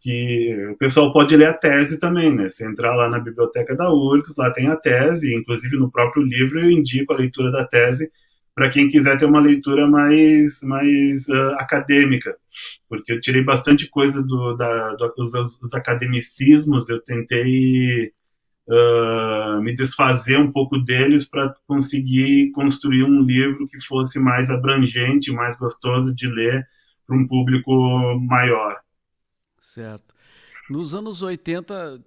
que o pessoal pode ler a tese também, né? Se entrar lá na biblioteca da URGS, lá tem a tese, inclusive no próprio livro eu indico a leitura da tese para quem quiser ter uma leitura mais acadêmica, porque eu tirei bastante coisa dos academicismos, eu tentei me desfazer um pouco deles para conseguir construir um livro que fosse mais abrangente, mais gostoso de ler para um público maior. Certo. Nos anos 80,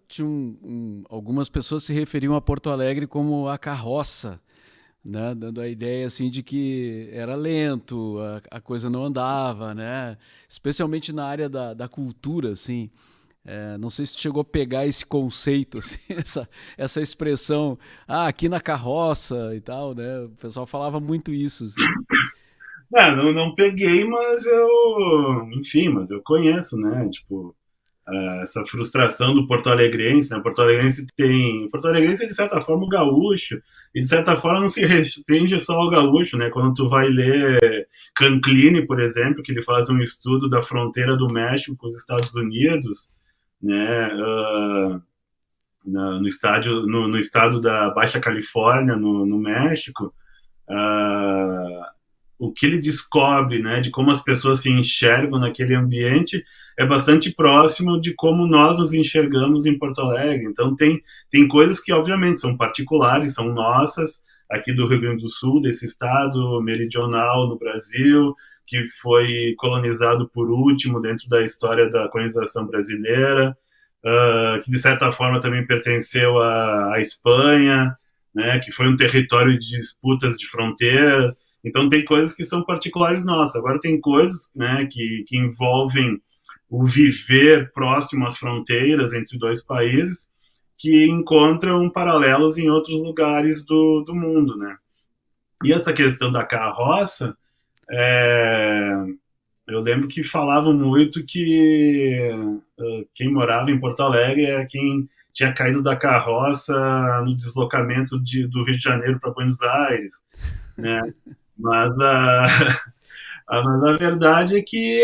algumas pessoas se referiam a Porto Alegre como a carroça, né? Dando a ideia assim, de que era lento, a coisa não andava, né? Especialmente na área da cultura, assim. Não sei se chegou a pegar esse conceito, assim, essa expressão, aqui na carroça e tal, né? O pessoal falava muito isso. Assim. Não peguei, mas mas eu conheço, né? Tipo, essa frustração do porto-alegrense, né? O porto-alegrense de certa forma, o gaúcho, e de certa forma não se restringe só ao gaúcho, né? Quando tu vai ler Canclini, por exemplo, que ele faz um estudo da fronteira do México com os Estados Unidos, né, no estado da Baixa Califórnia, no México, o que ele descobre, né, de como as pessoas se enxergam naquele ambiente é bastante próximo de como nós nos enxergamos em Porto Alegre. Então tem coisas que obviamente são particulares, são nossas, aqui do Rio Grande do Sul, desse estado meridional no Brasil, que foi colonizado por último dentro da história da colonização brasileira, que de certa forma também pertenceu à Espanha, né, que foi um território de disputas de fronteira. Então tem coisas que são particulares nossas. Agora tem coisas, né, que envolvem o viver próximo às fronteiras entre dois países, que encontram paralelos em outros lugares do mundo, né? E essa questão da carroça, eu lembro que falavam muito que quem morava em Porto Alegre era quem tinha caído da carroça no deslocamento do Rio de Janeiro para Buenos Aires, né? Mas a verdade é que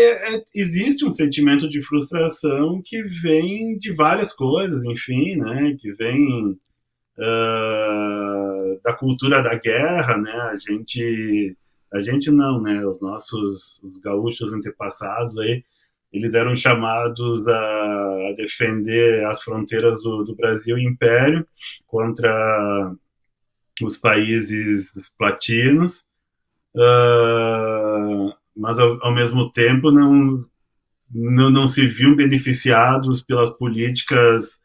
existe um sentimento de frustração que vem de várias coisas, enfim, né? Que vem da cultura da guerra, né? A gente não, né? Os gaúchos antepassados aí, eles eram chamados a defender as fronteiras do Brasil Império contra os países platinos, mas ao mesmo tempo não se viam beneficiados pelas políticas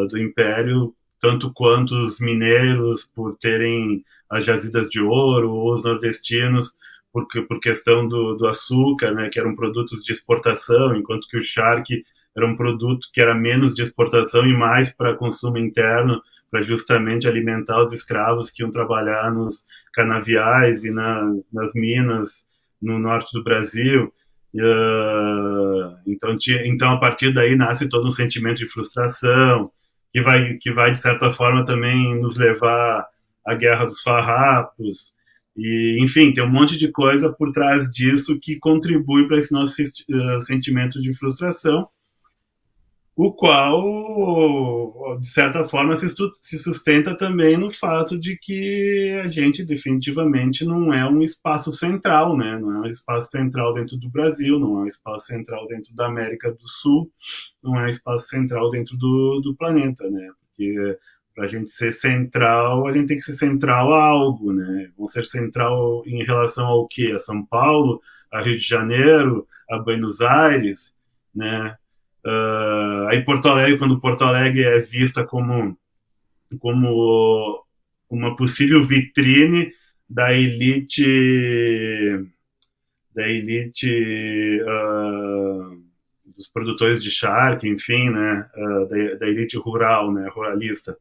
do Império, tanto quanto os mineiros por terem as jazidas de ouro, ou os nordestinos por questão do açúcar, né, que eram produtos de exportação, enquanto que o charque era um produto que era menos de exportação e mais para consumo interno, para justamente alimentar os escravos que iam trabalhar nos canaviais e nas minas no norte do Brasil. Então, a partir daí nasce todo um sentimento de frustração, que vai de certa forma também nos levar à Guerra dos Farrapos, e enfim, tem um monte de coisa por trás disso que contribui para esse nosso sentimento de frustração, o qual, de certa forma, se sustenta também no fato de que a gente definitivamente não é um espaço central, né? Não é um espaço central dentro do Brasil, não é um espaço central dentro da América do Sul, não é um espaço central dentro do planeta, né? Porque para a gente ser central, a gente tem que ser central a algo, né? Vamos ser central em relação ao quê? A São Paulo, a Rio de Janeiro, a Buenos Aires, né? Aí Porto Alegre, quando Porto Alegre é vista como uma possível vitrine da elite dos produtores de charque, enfim, né, da elite rural, né, ruralista.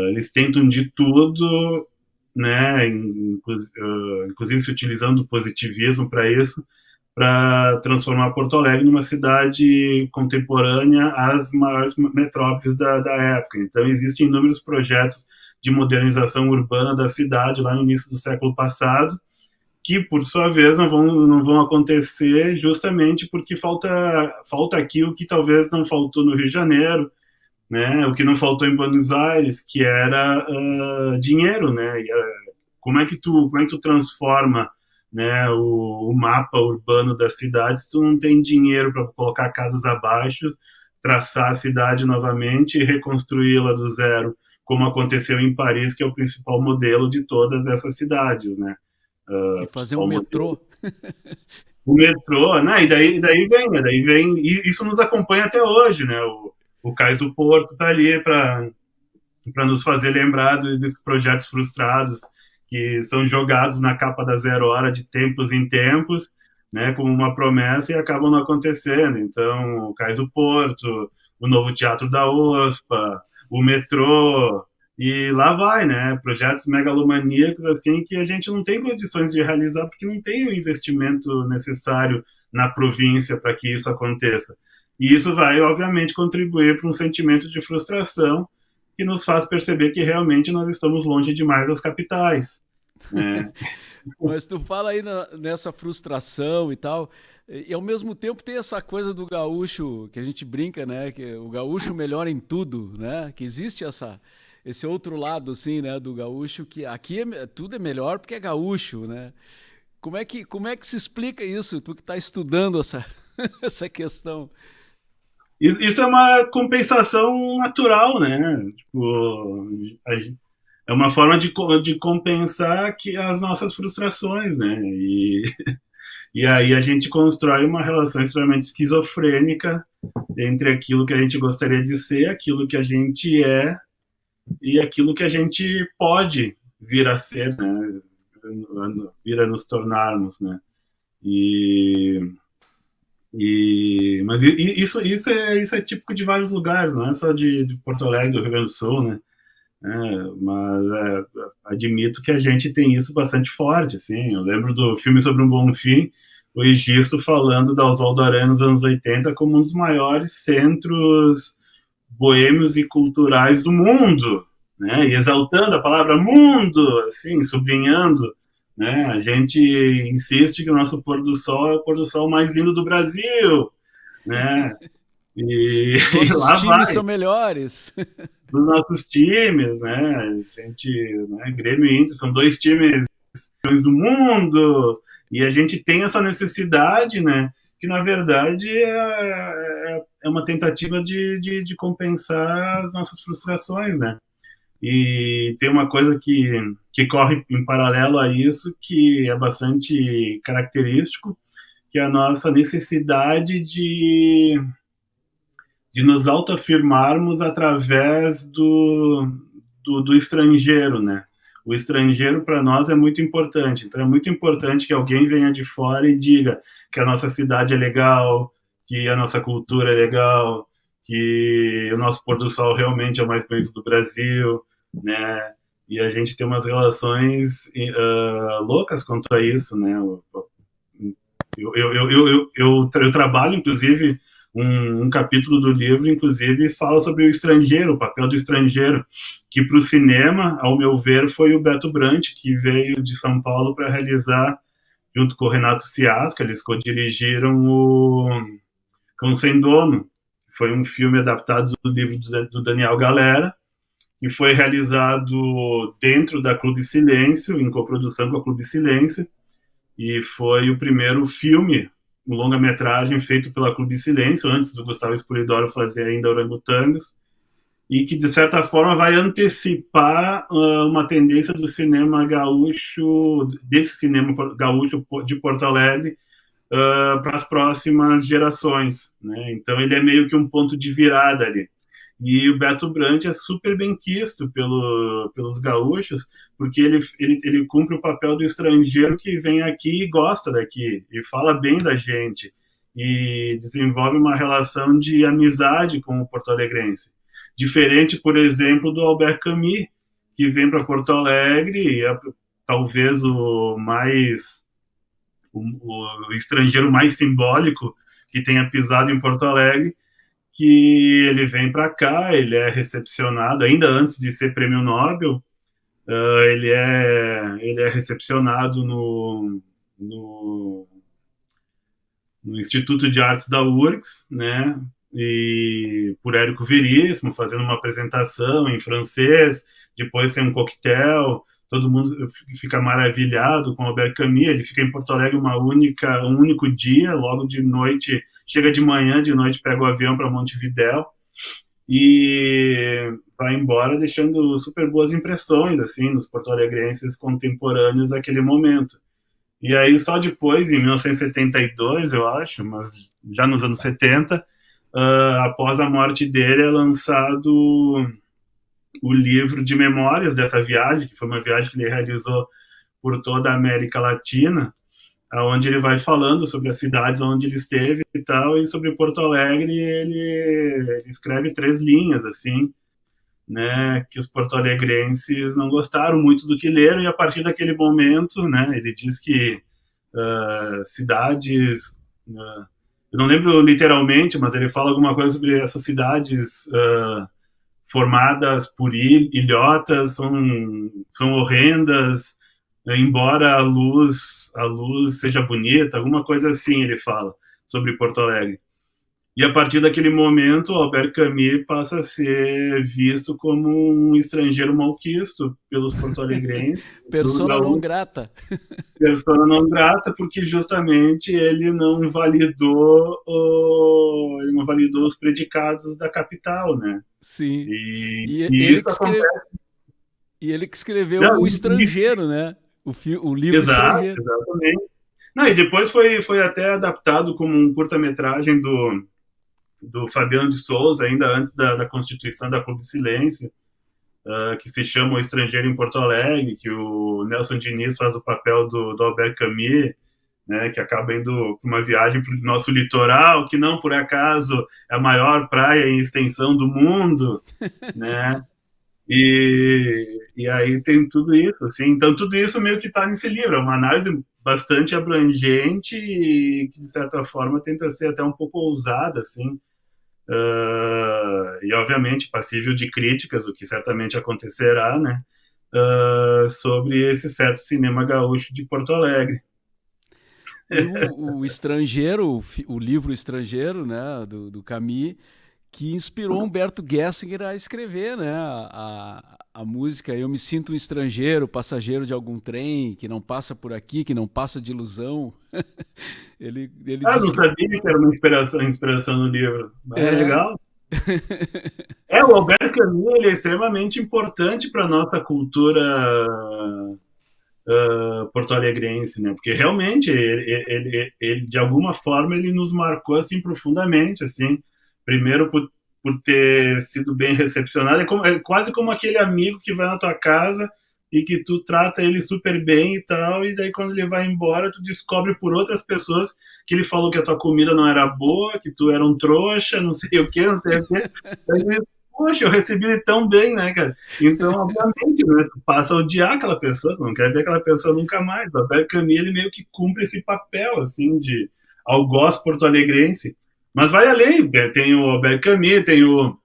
Eles tentam de tudo, né, inclusive se utilizando do positivismo para isso, para transformar Porto Alegre numa cidade contemporânea às maiores metrópoles da época. Então, existem inúmeros projetos de modernização urbana da cidade lá no início do século passado, que, por sua vez, não vão acontecer justamente porque falta aquilo que talvez não faltou no Rio de Janeiro, né? O que não faltou em Buenos Aires, que era dinheiro, né? Como é que tu transforma, né, o mapa urbano da cidade se tu não tem dinheiro para colocar casas abaixo, traçar a cidade novamente e reconstruí-la do zero, como aconteceu em Paris, que é o principal modelo de todas essas cidades, né? E fazer um metrô. O metrô, né? E daí vem, e isso nos acompanha até hoje, né? O Cais do Porto está ali para nos fazer lembrar desses projetos frustrados que são jogados na capa da Zero Hora de tempos em tempos, né, como uma promessa e acabam não acontecendo. Então, o Cais do Porto, o novo Teatro da OSPA, o metrô, e lá vai, né, projetos megalomaníacos assim que a gente não tem condições de realizar porque não tem o investimento necessário na província para que isso aconteça. E isso vai, obviamente, contribuir para um sentimento de frustração que nos faz perceber que realmente nós estamos longe demais das capitais, né? Mas tu fala aí nessa frustração e tal, e ao mesmo tempo tem essa coisa do gaúcho, que a gente brinca, né? Que o gaúcho melhora em tudo, né? Que existe esse outro lado, assim, né? Do gaúcho, que aqui tudo é melhor porque é gaúcho, né? Como é que se explica isso? Tu que está estudando essa questão. Isso é uma compensação natural, né? Tipo, é uma forma de compensar as nossas frustrações, né? E aí a gente constrói uma relação extremamente esquizofrênica entre aquilo que a gente gostaria de ser, aquilo que a gente é e aquilo que a gente pode vir a ser, né? Vir a nos tornarmos, né? Mas isso é típico de vários lugares, não é só de Porto Alegre, do Rio Grande do Sul, né? Mas admito que a gente tem isso bastante forte, assim. Eu lembro do filme Sobre um Bom Fim, o Egisto falando da Oswaldo Aranha nos anos 80 como um dos maiores centros boêmios e culturais do mundo, né? E exaltando a palavra mundo, assim, sublinhando, né? A gente insiste que o nosso pôr do sol é o pôr do sol mais lindo do Brasil, né? E, e Nossos lá vai, times são melhores. dos nossos times, né? A gente, né, Grêmio e Inter são dois times do mundo, e a gente tem essa necessidade, né? Que na verdade é uma tentativa de compensar as nossas frustrações, né? E tem uma coisa que corre em paralelo a isso, que é bastante característico, que é a nossa necessidade de nos autoafirmarmos através do estrangeiro, né? O estrangeiro para nós é muito importante. Então é muito importante que alguém venha de fora e diga que a nossa cidade é legal, que a nossa cultura é legal, que o nosso pôr do sol realmente é o mais bonito do Brasil, né? E a gente tem umas relações loucas quanto a isso, né? Eu trabalho, inclusive, um capítulo do livro, inclusive, fala sobre o estrangeiro, o papel do estrangeiro, que para o cinema, ao meu ver, foi o Beto Brant, que veio de São Paulo para realizar, junto com o Renato Ciasca, eles co-dirigiram o Cão Sem Dono, que foi um filme adaptado do livro do Daniel Galera, que foi realizado dentro da Clube Silêncio, em coprodução com a Clube Silêncio, e foi o primeiro filme, um longa-metragem feito pela Clube Silêncio, antes do Gustavo Espolidoro fazer ainda Orangotangos, e que, de certa forma, vai antecipar uma tendência do cinema gaúcho, desse cinema gaúcho de Porto Alegre, para as próximas gerações, né? Então, ele é meio que um ponto de virada ali. E o Beto Brant é super bem quisto pelos gaúchos, porque ele cumpre o papel do estrangeiro que vem aqui e gosta daqui, e fala bem da gente, e desenvolve uma relação de amizade com o porto-alegrense. Diferente, por exemplo, do Albert Camus, que vem para Porto Alegre, e é talvez o estrangeiro mais simbólico que tenha pisado em Porto Alegre, que ele vem para cá, ele é recepcionado, ainda antes de ser prêmio Nobel, ele é recepcionado no Instituto de Artes da URGS, né, e por Érico Veríssimo, fazendo uma apresentação em francês, depois tem um coquetel, todo mundo fica maravilhado com o Albert Camus, ele fica em Porto Alegre um único dia, logo de noite, chega de manhã, de noite pega o avião para Montevidéu e vai embora deixando super boas impressões, assim, nos porto-alegrenses contemporâneos daquele momento. E aí só depois, em 1972, eu acho, mas já nos anos 70, após a morte dele, é lançado o livro de memórias dessa viagem, que foi uma viagem que ele realizou por toda a América Latina, onde ele vai falando sobre as cidades onde ele esteve e tal, e sobre Porto Alegre ele escreve 3 linhas, assim, né, que os porto-alegrenses não gostaram muito do que leram, e a partir daquele momento, né, ele diz que cidades... eu não lembro literalmente, mas ele fala alguma coisa sobre essas cidades formadas por ilhotas, são horrendas, embora a luz seja bonita, alguma coisa assim ele fala sobre Porto Alegre. E a partir daquele momento, o Albert Camus passa a ser visto como um estrangeiro malquisto pelos porto-alegrenses. Persona não grata. Persona não grata, porque justamente ele não validou os predicados da capital, né? Sim. E ele isso acontece. E ele que escreveu O Estrangeiro, né? O livro Estrangeiro. Exatamente. Não, e depois foi até adaptado como um curta-metragem do Fabiano de Souza, ainda antes da constituição da Clube Silêncio, que se chama O Estrangeiro em Porto Alegre, que o Nelson Diniz faz o papel do Albert Camus, né, que acaba indo para uma viagem para o nosso litoral, que não por acaso é a maior praia em extensão do mundo, né? E aí tem tudo isso, assim. Então tudo isso meio que está nesse livro, é uma análise bastante abrangente e que de certa forma tenta ser até um pouco ousada, assim, e obviamente passível de críticas, o que certamente acontecerá, né, sobre esse certo cinema gaúcho de Porto Alegre. E o Estrangeiro, o livro Estrangeiro, né, do Camus, que inspirou Humberto Gessinger a escrever, né, a música Eu Me Sinto um Estrangeiro, passageiro de algum trem, que não passa por aqui, que não passa de ilusão. Ele Ah, diz não que... sabia que era uma inspiração no livro. É É. legal. O Albert Camus, ele é extremamente importante para a nossa cultura porto-alegrense, né? Porque realmente ele, de alguma forma, ele nos marcou assim profundamente, assim. Primeiro por ter sido bem recepcionado, é quase como aquele amigo que vai na tua casa e que tu trata ele super bem e tal, e daí quando ele vai embora, tu descobre por outras pessoas que ele falou que a tua comida não era boa, que tu era um trouxa, não sei o que, não sei o que. Daí, poxa, eu recebi ele tão bem, né, cara? Então, obviamente, né, tu passa a odiar aquela pessoa, tu não quer ver aquela pessoa nunca mais. O Albert Camus, ele meio que cumpre esse papel, assim, de algoz porto-alegrense. Mas vai além, né? Tem o Albert Camus, tem o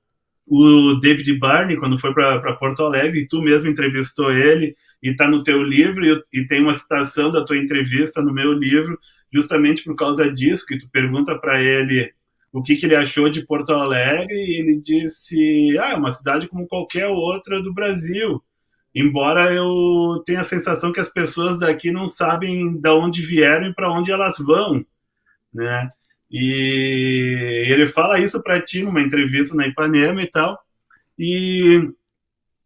David Barney, quando foi para Porto Alegre, e tu mesmo entrevistou ele, e está no teu livro, e tem uma citação da tua entrevista no meu livro, justamente por causa disso, que tu pergunta para ele o que ele achou de Porto Alegre, e ele disse, é uma cidade como qualquer outra do Brasil, embora eu tenha a sensação que as pessoas daqui não sabem de onde vieram e para onde elas vão, né? E ele fala isso para ti numa entrevista na Ipanema e tal. E,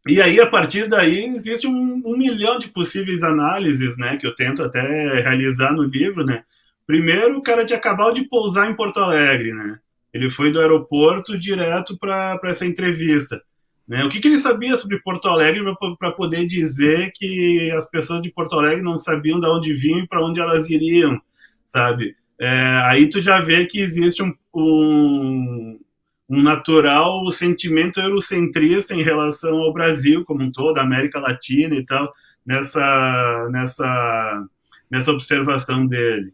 e aí, a partir daí, existe um milhão de possíveis análises, né? Que eu tento até realizar no livro, né? Primeiro, o cara tinha acabado de pousar em Porto Alegre, né? Ele foi do aeroporto direto para essa entrevista. Né? O que ele sabia sobre Porto Alegre para poder dizer que as pessoas de Porto Alegre não sabiam de onde vinham e para onde elas iriam, sabe? Aí tu já vê que existe um natural sentimento eurocentrista em relação ao Brasil como um todo, a América Latina e tal, nessa observação dele.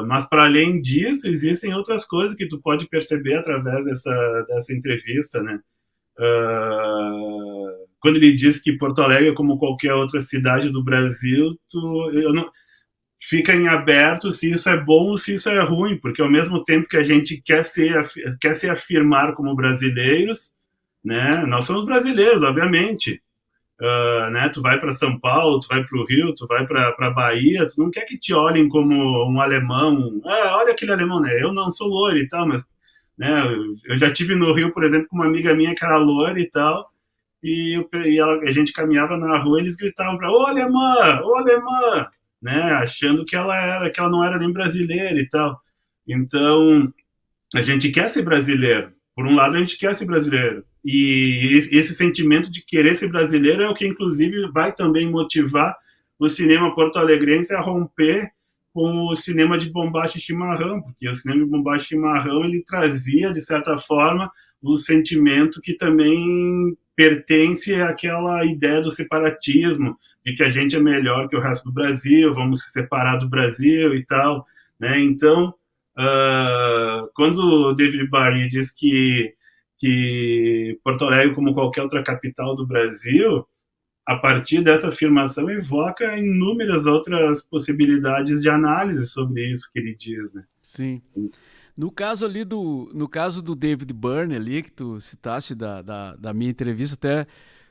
Mas para além disso, existem outras coisas que tu pode perceber através dessa entrevista, né? Quando ele diz que Porto Alegre é como qualquer outra cidade do Brasil, eu não, fica em aberto se isso é bom ou se isso é ruim, porque ao mesmo tempo que a gente quer se afirmar como brasileiros, né? Nós somos brasileiros, obviamente. Né? Tu vai para São Paulo, tu vai para o Rio, tu vai para Bahia, tu não quer que te olhem como um alemão. Olha aquele alemão, né? Eu não sou loiro e tal, mas né? Eu já tive no Rio, por exemplo, com uma amiga minha que era loira e tal, a gente caminhava na rua, eles gritavam para ô alemã, né? Achando que ela não era nem brasileira e tal. Então, a gente quer ser brasileiro. Por um lado, a gente quer ser brasileiro. E esse sentimento de querer ser brasileiro é o que, inclusive, vai também motivar o cinema porto-alegrense a romper com o cinema de bombacha e chimarrão, porque o cinema de bombacha e chimarrão ele trazia, de certa forma, o sentimento que também pertence àquela ideia do separatismo, de que a gente é melhor que o resto do Brasil, vamos se separar do Brasil e tal, né? Então, quando o David Barney diz que Porto Alegre, como qualquer outra capital do Brasil, a partir dessa afirmação evoca inúmeras outras possibilidades de análise sobre isso que ele diz, né? Sim. No caso do David Byrne ali, que tu citaste da minha entrevista, até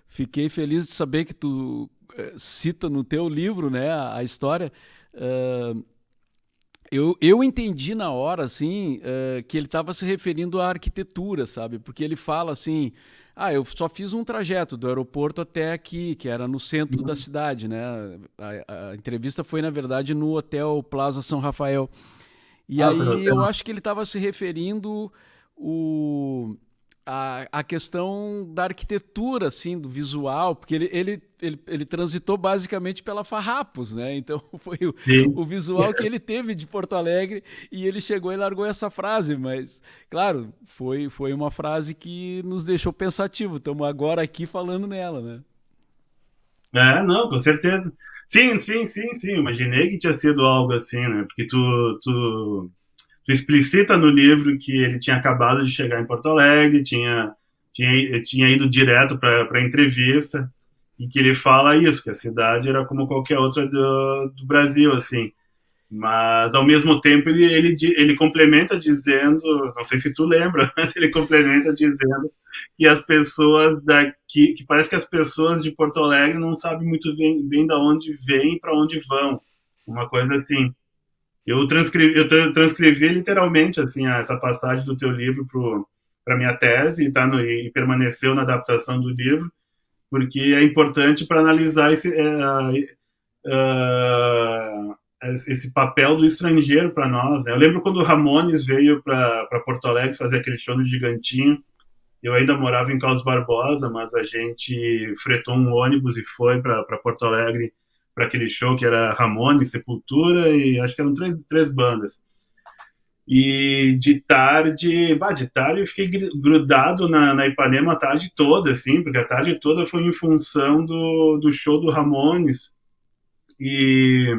fiquei feliz de saber que tu cita no teu livro, né, a história. Eu entendi na hora, assim, que ele estava se referindo à arquitetura, sabe? Porque ele fala assim, eu só fiz um trajeto do aeroporto até aqui, que era no centro da cidade, né? A entrevista foi, na verdade, no Hotel Plaza São Rafael. E aí eu acho que ele estava se referindo a questão da arquitetura, assim, do visual, porque ele transitou basicamente pela Farrapos, né? Então foi o visual que ele teve de Porto Alegre e ele chegou e largou essa frase, mas, claro, foi uma frase que nos deixou pensativo. Estamos agora aqui falando nela, né? Não, com certeza. Sim. Imaginei que tinha sido algo assim, né? Porque tu explicita no livro que ele tinha acabado de chegar em Porto Alegre, tinha ido direto para a entrevista, e que ele fala isso, que a cidade era como qualquer outra do Brasil, assim. Mas, ao mesmo tempo, ele complementa dizendo, não sei se tu lembra, mas ele complementa dizendo que as pessoas daqui, que parece que as pessoas de Porto Alegre não sabem muito bem da onde vêm e para onde vão. Uma coisa assim. Eu transcrevi literalmente assim essa passagem do teu livro para minha tese e permaneceu na adaptação do livro, porque é importante para analisar esse papel do estrangeiro para nós, né? Eu lembro quando o Ramones veio para Porto Alegre fazer aquele show no Gigantinho. Eu ainda morava em Carlos Barbosa, mas a gente fretou um ônibus e foi para Porto Alegre para aquele show que era Ramones, Sepultura e acho que eram três bandas. E de tarde eu fiquei grudado na Ipanema a tarde toda, assim, porque a tarde toda foi em função do show do Ramones. E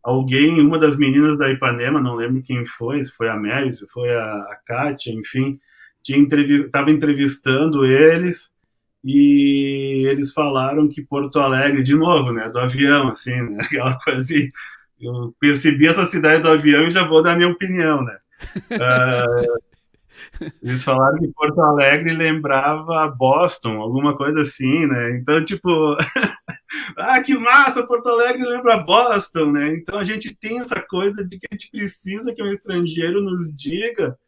uma das meninas da Ipanema, não lembro quem foi, se foi a Mary, se foi a Kátia, enfim, estava entrevistando eles e eles falaram que Porto Alegre, de novo, né, do avião, assim, né, aquela coisa assim, eu percebi essa cidade do avião e já vou dar minha opinião, né. Eles falaram que Porto Alegre lembrava Boston, alguma coisa assim, né, então, tipo, que massa, Porto Alegre lembra Boston, né, então a gente tem essa coisa de que a gente precisa que um estrangeiro nos diga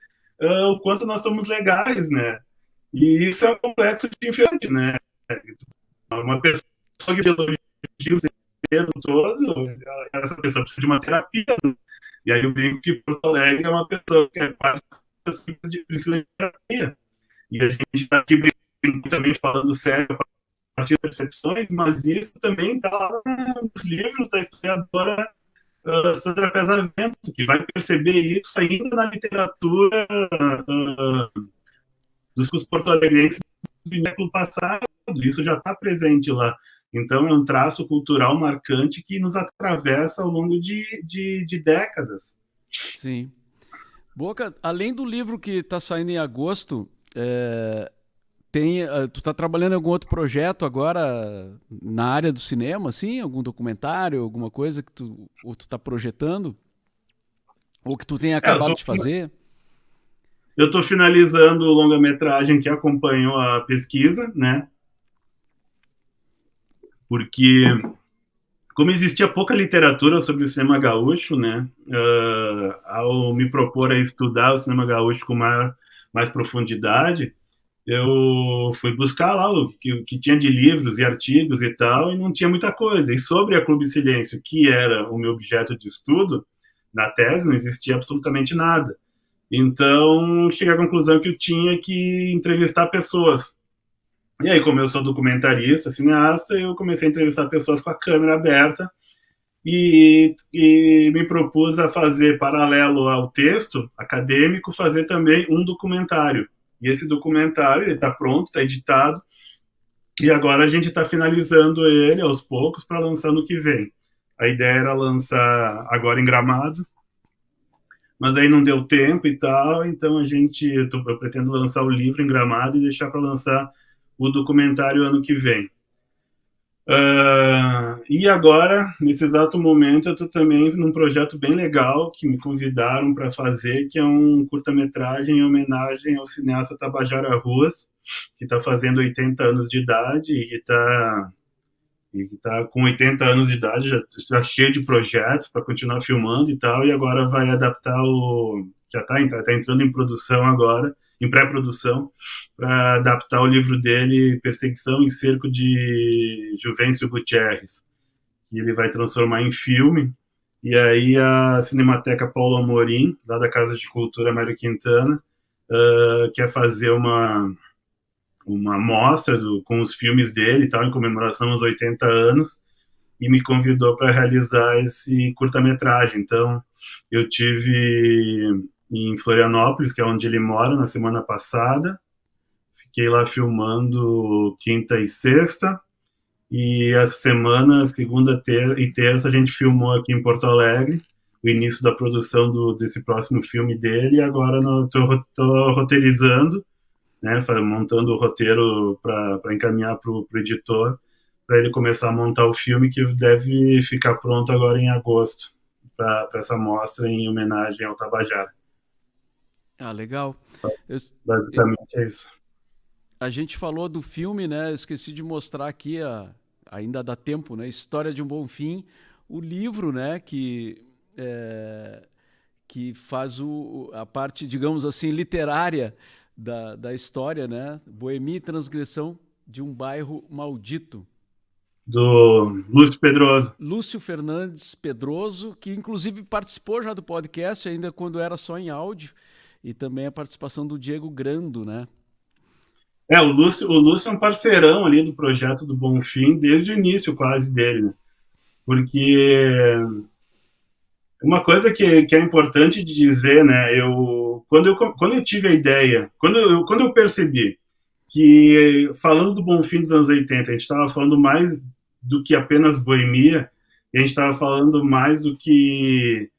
o quanto nós somos legais, né? E isso é um complexo de inferioridade, né? Uma pessoa que elogia o tempo todo, essa pessoa precisa de uma terapia. Né? E aí eu brinco que Porto Alegre é uma pessoa que é quase precisa de terapia. E a gente está aqui brincando também falando sério a partir das percepções, mas isso também está lá nos livros da historiadora Sandra Pesavento, que vai perceber isso ainda na literatura dos porto-alegrenses do século passado. Isso já está presente lá. Então, é um traço cultural marcante que nos atravessa ao longo de décadas. Sim. Boca, além do livro que está saindo em agosto, tu está trabalhando em algum outro projeto agora na área do cinema, assim? Algum documentário, alguma coisa que tu está projetando? Ou que tu tenha acabado de fazer? Eu estou finalizando o longa-metragem que acompanhou a pesquisa, né? Porque, como existia pouca literatura sobre o cinema gaúcho, né? Ao me propor a estudar o cinema gaúcho com mais profundidade, eu fui buscar lá o que tinha de livros e artigos e tal, e não tinha muita coisa. E sobre a Clube Silêncio, que era o meu objeto de estudo, na tese não existia absolutamente nada. Então, cheguei à conclusão que eu tinha que entrevistar pessoas. E aí, como eu sou documentarista, cineasta, eu comecei a entrevistar pessoas com a câmera aberta e me propus a fazer, paralelo ao texto acadêmico, fazer também um documentário. E esse documentário está pronto, está editado, e agora a gente está finalizando ele aos poucos para lançar no que vem. A ideia era lançar agora em Gramado, mas aí não deu tempo e tal, então eu pretendo lançar o livro em Gramado e deixar para lançar o documentário ano que vem. E agora, nesse exato momento, eu estou também num projeto bem legal que me convidaram para fazer, que é um curta-metragem em homenagem ao cineasta Tabajara Ruas, que está fazendo 80 anos de idade e que está com 80 anos de idade, já está cheio de projetos para continuar filmando e tal, e agora vai adaptar já está entrando em produção agora, em pré-produção, para adaptar o livro dele, Perseguição em Cerco de Juvencio Gutierrez, que ele vai transformar em filme, e aí a Cinemateca Paulo Amorim, lá da Casa de Cultura Mário Quintana, quer fazer uma mostra com os filmes dele e tal, em comemoração aos 80 anos, e me convidou para realizar esse curta-metragem. Então, eu tive em Florianópolis, que é onde ele mora, na semana passada. Fiquei lá filmando quinta e sexta, e essa semana, segunda e terça, a gente filmou aqui em Porto Alegre, o início da produção desse próximo filme dele, e agora estou roteirizando, né, montando o roteiro para encaminhar para o editor, para ele começar a montar o filme, que deve ficar pronto agora em agosto. para essa mostra em homenagem ao Tabajara. Ah, legal. Eu- Basicamente é isso. a gente falou do filme, né? Eu esqueci de mostrar aqui, ainda dá tempo, né? História de um Bom Fim. O livro, né? Que faz a parte, digamos assim, literária da história, né? Boemia e Transgressão de um Bairro Maldito. Do Lúcio Pedroso. Lúcio Fernandes Pedroso, que inclusive participou já do podcast, ainda quando era só em áudio, e também a participação do Diego Grando, né? O Lúcio é um parceirão ali do projeto do Bonfim desde o início quase dele, né? Porque uma coisa que é importante de dizer, né? Quando eu tive a ideia, quando eu percebi que, falando do Bonfim dos anos 80, a gente estava falando mais do que apenas boemia, e a gente estava falando mais do que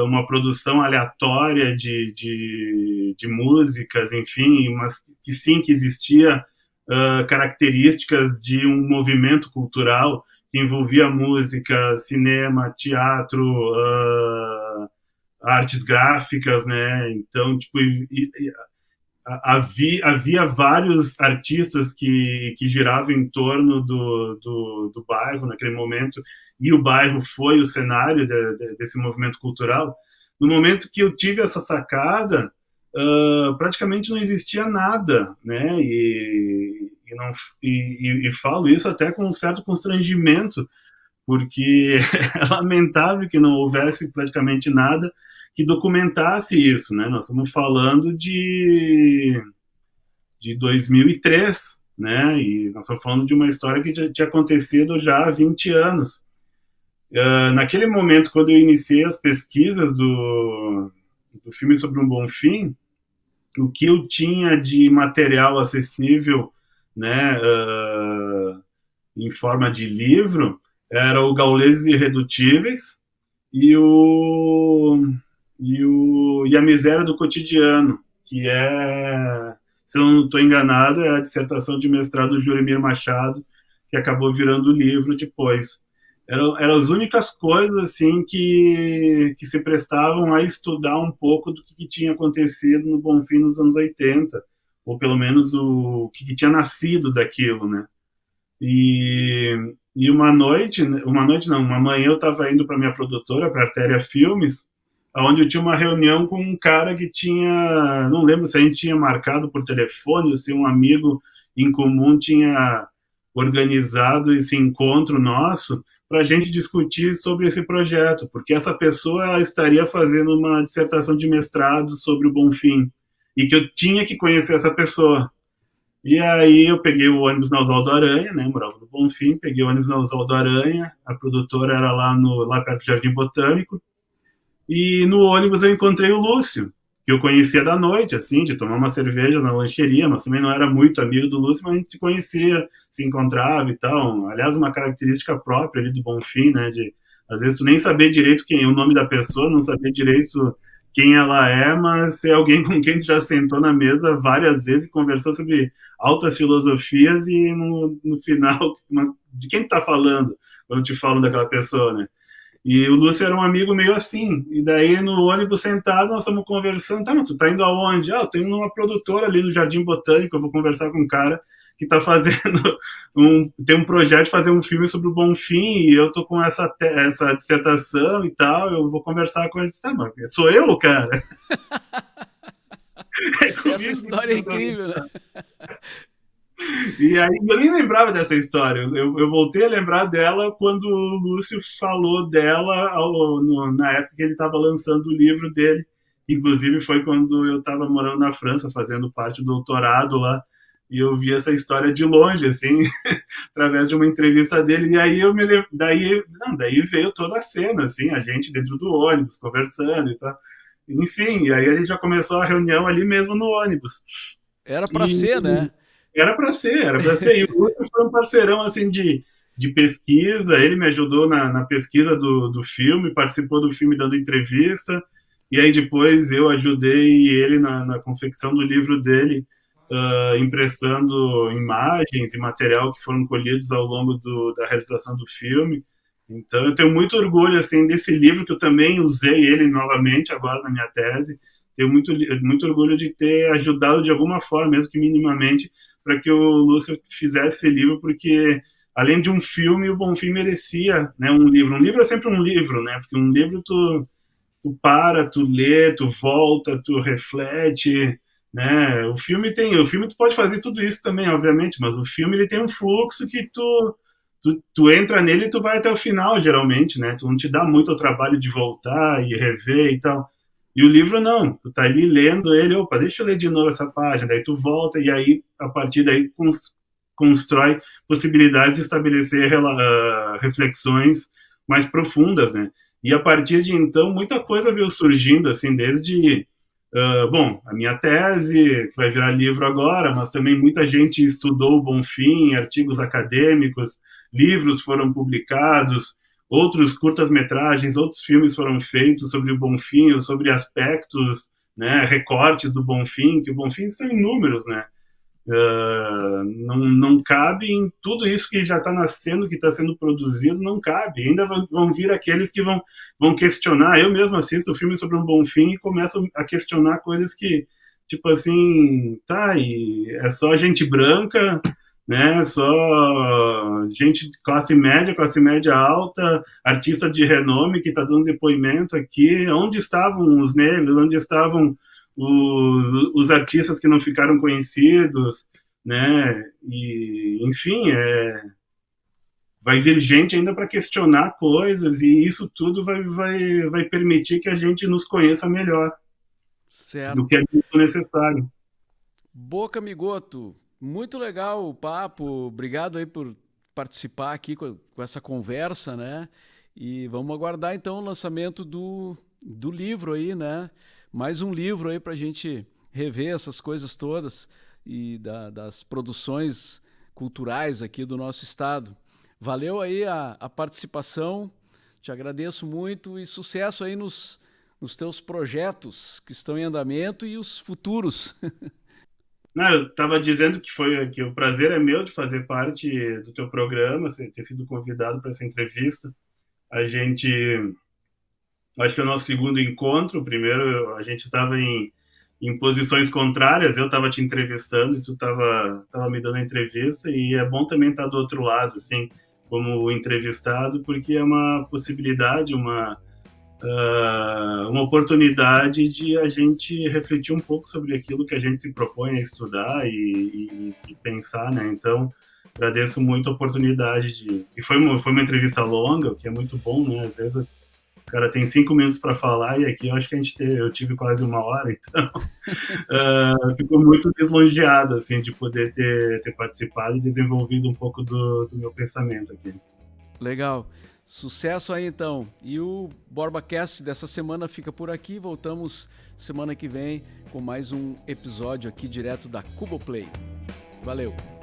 uma produção aleatória de músicas, enfim, mas que sim, que existia características de um movimento cultural que envolvia música, cinema, teatro, artes gráficas, né? Então, tipo, havia vários artistas que giravam em torno do bairro naquele momento, e o bairro foi o cenário desse movimento cultural. No momento que eu tive essa sacada, praticamente não existia nada, né? E falo isso até com um certo constrangimento, porque é lamentável que não houvesse praticamente nada que documentasse isso, né? Nós estamos falando de 2003, né? E nós estamos falando de uma história que já tinha acontecido já há 20 anos. Naquele momento, quando eu iniciei as pesquisas do filme Sobre um Bom Fim, o que eu tinha de material acessível, né, em forma de livro, era o Gauleses Irredutíveis e a Miséria do Cotidiano, que é, se eu não estou enganado, é a dissertação de mestrado do Juremir Machado, que acabou virando livro depois. Eram as únicas coisas assim que se prestavam a estudar um pouco do que tinha acontecido no Bonfim nos anos 80, ou pelo menos o que tinha nascido daquilo, né? E uma não, uma manhã eu estava indo para minha produtora, para Artéria Filmes, onde eu tinha uma reunião com um cara que tinha, não lembro se a gente tinha marcado por telefone ou se um amigo em comum tinha organizado esse encontro nosso para a gente discutir sobre esse projeto, porque essa pessoa ela estaria fazendo uma dissertação de mestrado sobre o Bonfim, e que eu tinha que conhecer essa pessoa. E aí eu peguei o ônibus na Oswaldo Aranha, né, morava no Bonfim, peguei o ônibus na Oswaldo Aranha, a produtora era lá perto do Jardim Botânico, e no ônibus eu encontrei o Lúcio, que eu conhecia da noite, assim, de tomar uma cerveja na lancheria, mas também não era muito amigo do Lúcio, mas a gente se conhecia, se encontrava e tal. Aliás, uma característica própria ali do Bonfim, né, de às vezes tu nem saber direito quem é o nome da pessoa, não saber direito quem ela é, mas é alguém com quem tu já sentou na mesa várias vezes e conversou sobre altas filosofias e no final, de quem tu tá falando quando te falam daquela pessoa, né? E o Lúcio era um amigo meio assim. E daí, no ônibus sentado, nós estamos conversando. Tá, mas tu tá indo aonde? Ah, eu tô indo numa produtora ali no Jardim Botânico. Eu vou conversar com um cara que tá fazendo tem um projeto de fazer um filme sobre o Bonfim. E eu tô com essa dissertação e tal. Eu vou conversar com ele. Tá, mas sou eu, cara? Essa história é incrível, né? E aí eu nem lembrava dessa história. Eu voltei a lembrar dela quando o Lúcio falou dela na época que ele estava lançando o livro dele. Inclusive foi quando eu estava morando na França, fazendo parte do doutorado lá, e eu vi essa história de longe, assim, através de uma entrevista dele. E aí eu me lembro, daí veio toda a cena, assim, a gente dentro do ônibus conversando e tal. Enfim, e aí a gente já começou a reunião ali mesmo no ônibus. Era para ser, né? Era para ser. E o Lúcio foi um parceirão, assim, de pesquisa. Ele me ajudou na pesquisa do filme, participou do filme dando entrevista. E aí depois eu ajudei ele na confecção do livro dele, emprestando imagens e material que foram colhidos ao longo da realização do filme. Então eu tenho muito orgulho assim desse livro, que eu também usei ele novamente agora na minha tese. Tenho muito orgulho de ter ajudado de alguma forma, mesmo que minimamente, para que o Lúcio fizesse esse livro, porque além de um filme, o Bonfim merecia, né, um livro. Um livro é sempre um livro, né? Porque um livro tu para, tu lê, tu volta, tu reflete, né? O filme tu pode fazer tudo isso também, obviamente, mas o filme ele tem um fluxo que tu entra nele e tu vai até o final, geralmente, né? Tu não te dá muito o trabalho de voltar e rever e tal. E o livro não, tu tá ali lendo ele, opa, deixa eu ler de novo essa página, daí tu volta e aí, a partir daí, constrói possibilidades de estabelecer reflexões mais profundas, né? E a partir de então, muita coisa veio surgindo, assim, desde bom, a minha tese, que vai virar livro agora, mas também muita gente estudou o Bonfim, artigos acadêmicos, livros foram publicados, outros curtas-metragens, outros filmes foram feitos sobre o Bonfim, sobre aspectos, né, recortes do Bonfim, que o Bonfim são inúmeros, né? Não cabe em tudo isso que já está nascendo, que está sendo produzido, não cabe. Ainda vão vir aqueles que vão questionar. Eu mesmo assisto o filme sobre um Bonfim e começo a questionar coisas que, tipo assim, tá, e é só gente branca, né? Só gente de classe média alta, artista de renome que está dando depoimento aqui. Onde estavam os negros? Onde estavam os artistas que não ficaram conhecidos, né? E, enfim, vai vir gente ainda para questionar coisas e isso tudo vai permitir que a gente nos conheça melhor Certo. do que é muito necessário. Boca Migoto, muito legal o papo. Obrigado aí por participar aqui com essa conversa, né? E vamos aguardar então o lançamento do livro aí, né? Mais um livro aí para a gente rever essas coisas todas e das produções culturais aqui do nosso estado. Valeu aí a participação, te agradeço muito e sucesso aí nos teus projetos que estão em andamento e os futuros. Não, eu estava dizendo que o prazer é meu de fazer parte do teu programa, ter sido convidado para essa entrevista. Acho que é o nosso segundo encontro. O primeiro, a gente estava em posições contrárias. Eu estava te entrevistando e tu estava me dando a entrevista. E é bom também estar do outro lado, assim, como entrevistado, porque é uma possibilidade, uma oportunidade de a gente refletir um pouco sobre aquilo que a gente se propõe a estudar e pensar, né? Então, agradeço muito a oportunidade e foi uma entrevista longa, o que é muito bom, né? Às vezes o cara tem 5 minutos para falar e aqui eu acho que eu tive quase 1 hora, então fico muito lisonjeado, assim, de poder ter participado e desenvolvido um pouco do meu pensamento aqui. Legal. Sucesso aí então. E o BorbaCast dessa semana fica por aqui. Voltamos semana que vem com mais um episódio aqui direto da Cuboplay. Valeu!